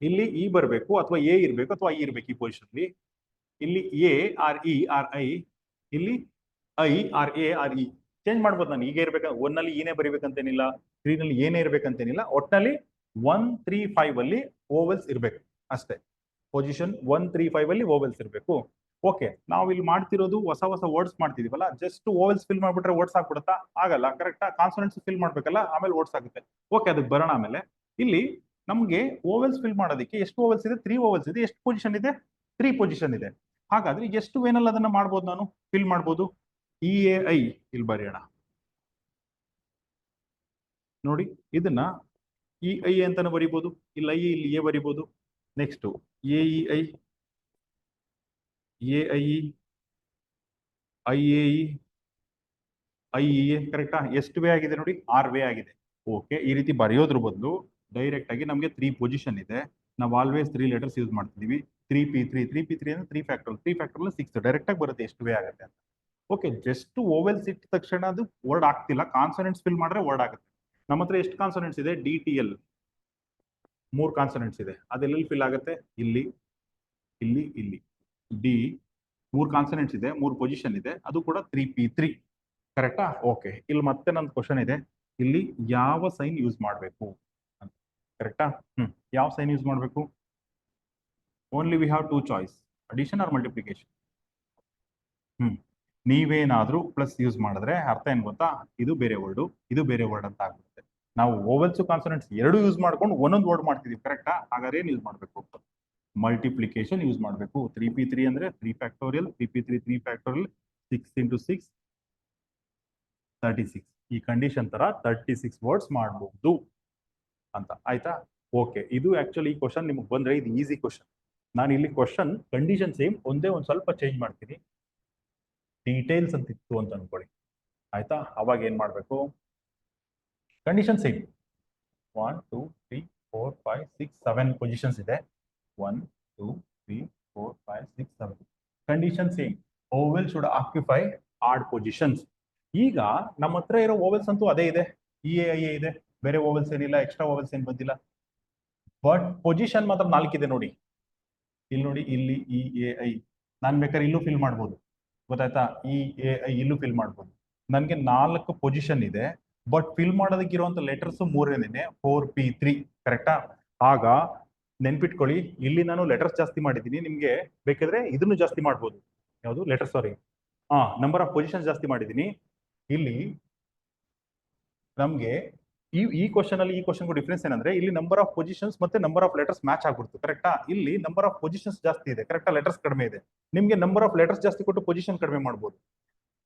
ಇಲ್ಲಿ ಇ ಬರಬೇಕು ಅಥವಾ ಎ ಇರಬೇಕು ಅಥವಾ ಐ ಇರಬೇಕು ಈ ಪೊಸಿಷನ್. ಇಲ್ಲಿ A R E R I, ಇಲ್ಲಿ I R A R E change ಮಾಡ್ಬೋದು. ನಾನು ಈಗ ಇರ್ಬೇಕ 1 ನಲ್ಲಿ ಏನೇ ಬರಿಬೇಕಂತೇನಿಲ್ಲ, 3 ನಲ್ಲಿ ಏನೇ ಇರ್ಬೇಕಂತೇನಿಲ್ಲ, ಒಟ್ಟಿನಲ್ಲಿ 1 3 5 ಅಲ್ಲಿ ಓವೆಲ್ಸ್ ಇರ್ಬೇಕು ಅಷ್ಟೇ. ಪೊಸಿಷನ್ 1 3 5 ಅಲ್ಲಿ ಓವೆಲ್ಸ್ ಇರಬೇಕು. ಓಕೆ, ನಾವು ಇಲ್ಲಿ ಮಾಡ್ತಿರೋದು ಹೊಸ ಹೊಸ ವರ್ಡ್ಸ್ ಮಾಡ್ತಿದೀವಲ್ಲ, ಜಸ್ಟ್ ಓವೆಲ್ಸ್ ಫಿಲ್ ಮಾಡ್ಬಿಟ್ರೆ ವರ್ಡ್ಸ್ ಆಗ್ಬಿಡುತ್ತಾ? ಆಗಲ್ಲ, ಕರೆಕ್ಟಾ? ಕಾನ್ಸೋನೆಂಟ್ಸ್ ಫಿಲ್ ಮಾಡ್ಬೇಕಲ್ಲ, ಆಮೇಲೆ ವರ್ಡ್ಸ್ ಆಗುತ್ತೆ. ಓಕೆ, ಅದಕ್ಕೆ ಬರೋಣ. ಆಮೇಲೆ ಇಲ್ಲಿ ನಮ್ಗೆ ಓವೆಲ್ಸ್ ಫಿಲ್ ಮಾಡೋದಕ್ಕೆ ಎಷ್ಟು ಓವೆಲ್ಸ್ ಇದೆ? 3 ಓವೆಲ್ಸ್ ಇದೆ. ಎಷ್ಟು ಪೊಸಿಷನ್ ಇದೆ? 3 ಪೊಸಿಷನ್ ಇದೆ. ಹಾಗಾದ್ರೆ ಎಷ್ಟು ವೇನಲ್ಲಿ ಅದನ್ನ ಮಾಡ್ಬೋದು, ನಾನು ಫಿಲ್ ಮಾಡ್ಬೋದು? EAI ಇಲ್ಲಿ ಬರೆಯೋಣ. ನೋಡಿ, ಇದನ್ನ EI ಅಂತಾನೆ ಬರಿಬಹುದು, ಇಲ್ಲಿ ಐ ಇಲ್ಲಿ ಎ ಬರಿಬಹುದು. Next AEI, AIE, IAE, IEA, ಕರೆಕ್ಟಾ? ಎಷ್ಟು ವೇ ಆಗಿದೆ ನೋಡಿ? 6 ವೇ ಆಗಿದೆ. ಓಕೆ, ಈ ರೀತಿ ಬರೆಯೋದ್ರ ಬದಲು ಡೈರೆಕ್ಟ್ ಆಗಿ ನಮಗೆ 3 ಪೊಸಿಷನ್ ಇದೆ, ನಾವು ಆಲ್ವೇಸ್ 3 ಲೆಟರ್ಸ್ ಯೂಸ್ ಮಾಡ್ತಿದೀವಿ. 3P3 ಅಂದ್ರೆ 3 ಫ್ಯಾಕ್ಟರ್, 3 ಫ್ಯಾಕ್ಟರ್ 6 ಡೈರೆಕ್ಟ್ ಆಗಿ ಬರುತ್ತೆ ಎಷ್ಟು ವೇ ಆಗುತ್ತೆ ಅಂತ. ಓಕೆ, ಜಸ್ಟ್ ಓವೆಲ್ಸ್ ಇಟ್ಟ ತಕ್ಷಣ ಅದು ವರ್ಡ್ ಆಗ್ತಿಲ್ಲ, ಕಾನ್ಸೋನೆಂಟ್ಸ್ ಫಿಲ್ ಮಾಡಿದ್ರೆ ವರ್ಡ್ ಆಗುತ್ತೆ. ನಮ್ಮ ಹತ್ರ ಎಷ್ಟು ಕಾನ್ಸೋನೆಂಟ್ಸ್ ಇದೆ? DTL 3 ಕಾನ್ಸೋನೆಂಟ್ಸ್ ಇದೆ. ಅದೆಲ್ಲಿ ಫಿಲ್ ಆಗುತ್ತೆ? ಇಲ್ಲಿ ಇಲ್ಲಿ ಇಲ್ಲಿ. ಡಿ 3 ಕಾನ್ಸೋನೆಂಟ್ಸ್ ಇದೆ, 3 ಪೊಸಿಷನ್ ಇದೆ, ಅದು ಕೂಡ 3P3, ಕರೆಕ್ಟಾ? ಓಕೆ, ಇಲ್ಲಿ ಮತ್ತೆ ನನ್ನ ಕ್ವಶನ್ ಇದೆ, ಇಲ್ಲಿ ಯಾವ ಸೈನ್ ಯೂಸ್ ಮಾಡಬೇಕು ಅಂತ, ಕರೆಕ್ಟಾ? ಯಾವ ಸೈನ್ ಯೂಸ್ ಮಾಡಬೇಕು? Only we have two choice, addition or multiplication. ನೀವೇನಾದ್ರೂ ಪ್ಲಸ್ ಯೂಸ್ ಮಾಡಿದ್ರೆ ಅರ್ಥ ಏನ್ ಗೊತ್ತಾ, ಇದು ಬೇರೆ ವರ್ಡು, ಇದು ಬೇರೆ ವರ್ಡ್ ಅಂತ ಆಗ್ಬಿಡುತ್ತೆ. ನಾವು ಓವೆಲ್ಸ್ ಕಾನ್ಸನೆಂಟ್ಸ್ ಎರಡು ಯೂಸ್ ಮಾಡ್ಕೊಂಡು ಒಂದೊಂದು ವರ್ಡ್ ಮಾಡ್ತಿದೀವಿ, ಕರೆಕ್ಟಾ? ಹಾಗಾದ್ರೆ ಏನ್ ಯೂಸ್ ಮಾಡಬೇಕು? ಮಲ್ಟಿಪ್ಲಿಕೇಶನ್ ಯೂಸ್ ಮಾಡಬೇಕು. 3p3 ಅಂದ್ರೆ 3 ಫ್ಯಾಕ್ಟೋರಿಯಲ್, 3p3 3 ಫ್ಯಾಕ್ಟೋರಿಯಲ್, 6 into 6 36. ಈ ಕಂಡೀಷನ್ ತರ 36 ವರ್ಡ್ಸ್ ಮಾಡಬಹುದು ಅಂತ, ಆಯ್ತಾ? ಓಕೆ, ಇದು ಆಕ್ಚುಲಿ ಈ ಕ್ವಶನ್ ನಿಮಗೆ ಬಂದ್ರೆ ಇದು ಈಸಿ ಕ್ವಶನ್. ನಾನು ಇಲ್ಲಿ ಕ್ವಶನ್ ಕಂಡೀಷನ್ ಸೇಮ್, ಒಂದೇ ಒಂದು ಸ್ವಲ್ಪ ಚೇಂಜ್ ಮಾಡ್ತೀನಿ. ಡೀಟೇಲ್ಸ್ ಅಂತ ಇತ್ತು ಅಂತ ಅನ್ಕೊಳ್ಳಿ, ಆಯ್ತಾ? ಅವಾಗ ಏನ್ ಮಾಡ್ಬೇಕು? ಕಂಡೀಷನ್ ಸೇಮ್, 1 2 3 4 5 6 7 ಪೊಸಿಷನ್ಸ್ ಇದೆ. 1 2 3 4 5 6 7 condition same. Vowel should occupy odd positions. ಈಗ ನಮ್ಮ ಹತ್ರ ಇರೋ ಓವೆಲ್ಸ್ ಅಂತೂ ಅದೇ ಇದೆ, ಇ ಎ ಐ ಎ ಇದೆ, ಬೇರೆ ಓವೆಲ್ಸ್ ಏನಿಲ್ಲ, ಎಕ್ಸ್ಟ್ರಾ ಓವೆಲ್ಸ್ ಏನ್ ಬಂದಿಲ್ಲ. ಬಟ್ ಪೊಸಿಷನ್ ಮಾತ್ರ 4 ಇದೆ ನೋಡಿ. ಇಲ್ಲಿ ನೋಡಿ, ಇಲ್ಲಿ ಇ ಎ ಐ, ನಾನು ಬೇಕಾದ್ರೆ ಇಲ್ಲೂ ಫಿಲ್ ಮಾಡ್ಬೋದು, ಗೊತ್ತಾಯ್ತಾ? ಇ ಎ ಐ ಇಲ್ಲೂ ಫಿಲ್ ಮಾಡ್ಬೋದು. ನನಗೆ 4 ಪೊಸಿಷನ್ ಇದೆ, ಬಟ್ ಫಿಲ್ ಮಾಡೋದಕ್ಕೆ ಇರುವಂತ ಲೆಟರ್ಸ್ 3 4p3, ಕರೆಕ್ಟಾ? ಆಗ ನೆನ್ಪಿಟ್ಕೊಳ್ಳಿ, ಇಲ್ಲಿ ನಾನು ಲೆಟರ್ಸ್ ಜಾಸ್ತಿ ಮಾಡಿದ್ದೀನಿ, ನಿಮ್ಗೆ ಬೇಕಾದ್ರೆ ಇದನ್ನು ಜಾಸ್ತಿ ಮಾಡ್ಬೋದು. ಯಾವುದು letter, sorry, number of position ಜಾಸ್ತಿ ಮಾಡಿದ್ದೀನಿ. ಇಲ್ಲಿ ನಮ್ಗೆ ಈ ಕ್ವಶನ್ ಅಲ್ಲಿ ಈ ಕ್ವಶನ್ಗೂ ಡಿಫ್ರೆನ್ಸ್ ಏನಂದ್ರೆ, ಇಲ್ಲಿ ನಂಬರ್ ಆಫ್ ಪೊಸಿಷನ್ಸ್ ಮತ್ತೆ ನಂಬರ್ ಆಫ್ ಲೆಟರ್ಸ್ ಮ್ಯಾಚ್ ಆಗ್ಬಿಡ್ತು, ಕರೆಕ್ಟಾ? ಇಲ್ಲಿ ನಂಬರ್ ಆಫ್ ಪೊಸಿಷನ್ಸ್ ಜಾಸ್ತಿ ಇದೆ, ಕರೆಕ್ಟಾ? ಲೆಟರ್ಸ್ ಕಡಿಮೆ ಇದೆ. ನಿಮ್ಗೆ ನಂಬರ್ ಆಫ್ ಲೆಟರ್ಸ್ ಜಾಸ್ತಿ ಕೊಟ್ಟು ಪೊಸಿಷನ್ ಕಡಿಮೆ ಮಾಡ್ಬೋದು.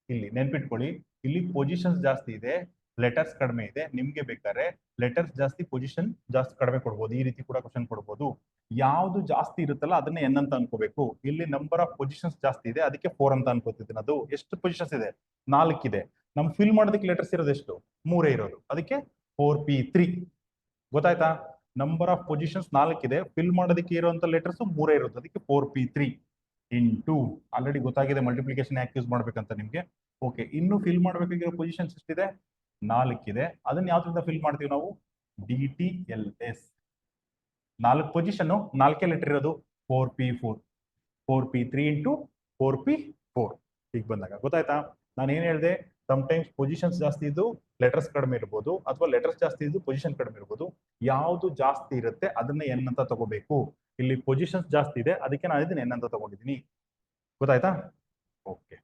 ಇಲ್ಲಿ ನೆನ್ಪಿಟ್ಕೊಳ್ಳಿ, ಇಲ್ಲಿ ಪೊಸಿಷನ್ಸ್ ಜಾಸ್ತಿ ಇದೆ, ಲೆಟರ್ಸ್ ಕಡಿಮೆ ಇದೆ. ನಿಮ್ಗೆ ಬೇಕಾದ್ರೆ ಲೆಟರ್ಸ್ ಜಾಸ್ತಿ, ಪೊಸಿಷನ್ ಜಾಸ್ತಿ ಕಡಿಮೆ ಕೊಡ್ಬೋದು. ಈ ರೀತಿ ಕೂಡ ಕ್ವಶನ್ ಕೊಡ್ಬೋದು. ಯಾವ್ದು ಜಾಸ್ತಿ ಇರುತ್ತಲ್ಲ ಅದನ್ನ ಎನ್ ಅಂತ ಅನ್ಕೋಬೇಕು. ಇಲ್ಲಿ ನಂಬರ್ ಆಫ್ ಪೊಸಿಷನ್ಸ್ ಜಾಸ್ತಿ ಇದೆ, ಅದಕ್ಕೆ 4 ಅಂತ ಅನ್ಕೋತಿದ್ದೀನಿ. ಅದು ಎಷ್ಟು ಪೊಸಿಷನ್ಸ್ ಇದೆ? 4 ಇದೆ. ನಮ್ ಫಿಲ್ ಮಾಡೋದಕ್ಕೆ ಲೆಟರ್ಸ್ ಇರೋದು ಎಷ್ಟು? 3 ಇರೋದು, ಅದಕ್ಕೆ 4p3. ಗೊತ್ತಾಯ್ತಾ? ನಂಬರ್ ಆಫ್ ಪೊಸಿಷನ್ಸ್ 4 ಇದೆ, ಫಿಲ್ ಮಾಡೋದಕ್ಕೆ ಇರುವಂತ ಲೆಟರ್ಸ್ 3 ಇರೋದು, ಅದಕ್ಕೆ 4p3 ಇಂಟು, ಆಲ್ರೆಡಿ ಗೊತ್ತಾಗಿದೆ ಮಲ್ಟಿಪ್ಲಿಕೇಶನ್ ಯಾಕೆ ಯೂಸ್ ಮಾಡ್ಬೇಕಂತ ನಿಮ್ಗೆ. ಓಕೆ, ಇನ್ನು ಫಿಲ್ ಮಾಡ್ಬೇಕಾಗಿರೋ ಪೊಸಿಷನ್ಸ್ ಎಷ್ಟಿದೆ? 4 ಇದೆ. ಅದನ್ನ ಯಾವ್ದ್ರಿಂದ ಫಿಲ್ ಮಾಡ್ತೀವಿ ನಾವು? DTLS. 4 ಪೊಸಿಷನ್, 4 ಲೆಟರ್ ಇರೋದು, 4p4, 4p3 ಇಂಟು 4p4. ಈಗ ಬಂದಾಗ ಗೊತ್ತಾಯ್ತಾ? ನಾನು ಏನ್ ಹೇಳಿದೆ? ಟೈಮ್ಸ್ ಪೊಸಿಷನ್ಸ್ ಜಾಸ್ತಿ ಇದ್ದು ಲೆಟರ್ಸ್ ಕಡಿಮೆ ಇರ್ಬೋದು, ಅಥವಾ ಲೆಟರ್ಸ್ ಜಾಸ್ತಿ ಇದ್ದು ಪೊಸಿಷನ್ ಕಡಿಮೆ ಇರ್ಬೋದು. ಯಾವ್ದು ಜಾಸ್ತಿ ಇರುತ್ತೆ ಅದನ್ನ ಎನ್ ಅಂತ ತಗೋಬೇಕು. ಇಲ್ಲಿ ಪೊಸಿಷನ್ಸ್ ಜಾಸ್ತಿ ಇದೆ, ಅದಕ್ಕೆ ನಾನು ಇದನ್ನ ಎನ್ ಅಂತ ತಗೊಂಡಿದ್ದೀನಿ. ಗೊತ್ತಾಯ್ತಾ? ಓಕೆ.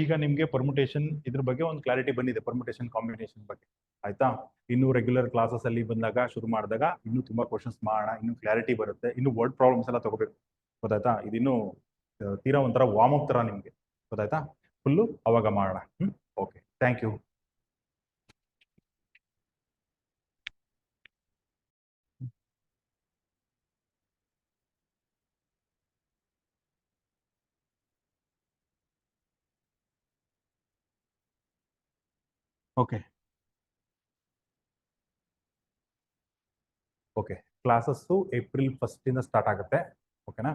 ಈಗ ನಿಮ್ಗೆ ಪರ್ಮುಟೇಷನ್ ಇದ್ರ ಬಗ್ಗೆ ಒಂದು ಕ್ಲಾರಿಟಿ ಬಂದಿದೆ, ಪರ್ಮುಟೇಷನ್ ಕಾಂಬಿನೇಷನ್ ಬಗ್ಗೆ, ಆಯ್ತಾ? ಇನ್ನು ರೆಗ್ಯುಲರ್ ಕ್ಲಾಸಸ್ ಅಲ್ಲಿ ಬಂದಾಗ, ಶುರು ಮಾಡಿದಾಗ ಇನ್ನೂ ತುಂಬಾ ಕ್ವಶನ್ಸ್ ಮಾಡೋಣ, ಇನ್ನು ಕ್ಲಾರಿಟಿ ಬರುತ್ತೆ, ಇನ್ನು ವರ್ಡ್ ಪ್ರಾಬ್ಲಮ್ಸ್ ಎಲ್ಲ ತಗೋಬೇಕು. ಗೊತ್ತಾಯ್ತಾ? ಇದಿನ್ನು ತೀರಾ ಒಂಥರ ವಾರ್ಮ್ ಅಪ್ ತರ ನಿಮ್ಗೆ, ಗೊತ್ತಾಯ್ತಾ? ಫುಲ್ಲು ಅವಾಗ ಮಾಡೋಣ. Okay, thank you. Okay okay, classes April 1 ಇಂದ ಸ್ಟಾರ್ಟ್ ಆಗುತ್ತೆ, ಓಕೆನಾ?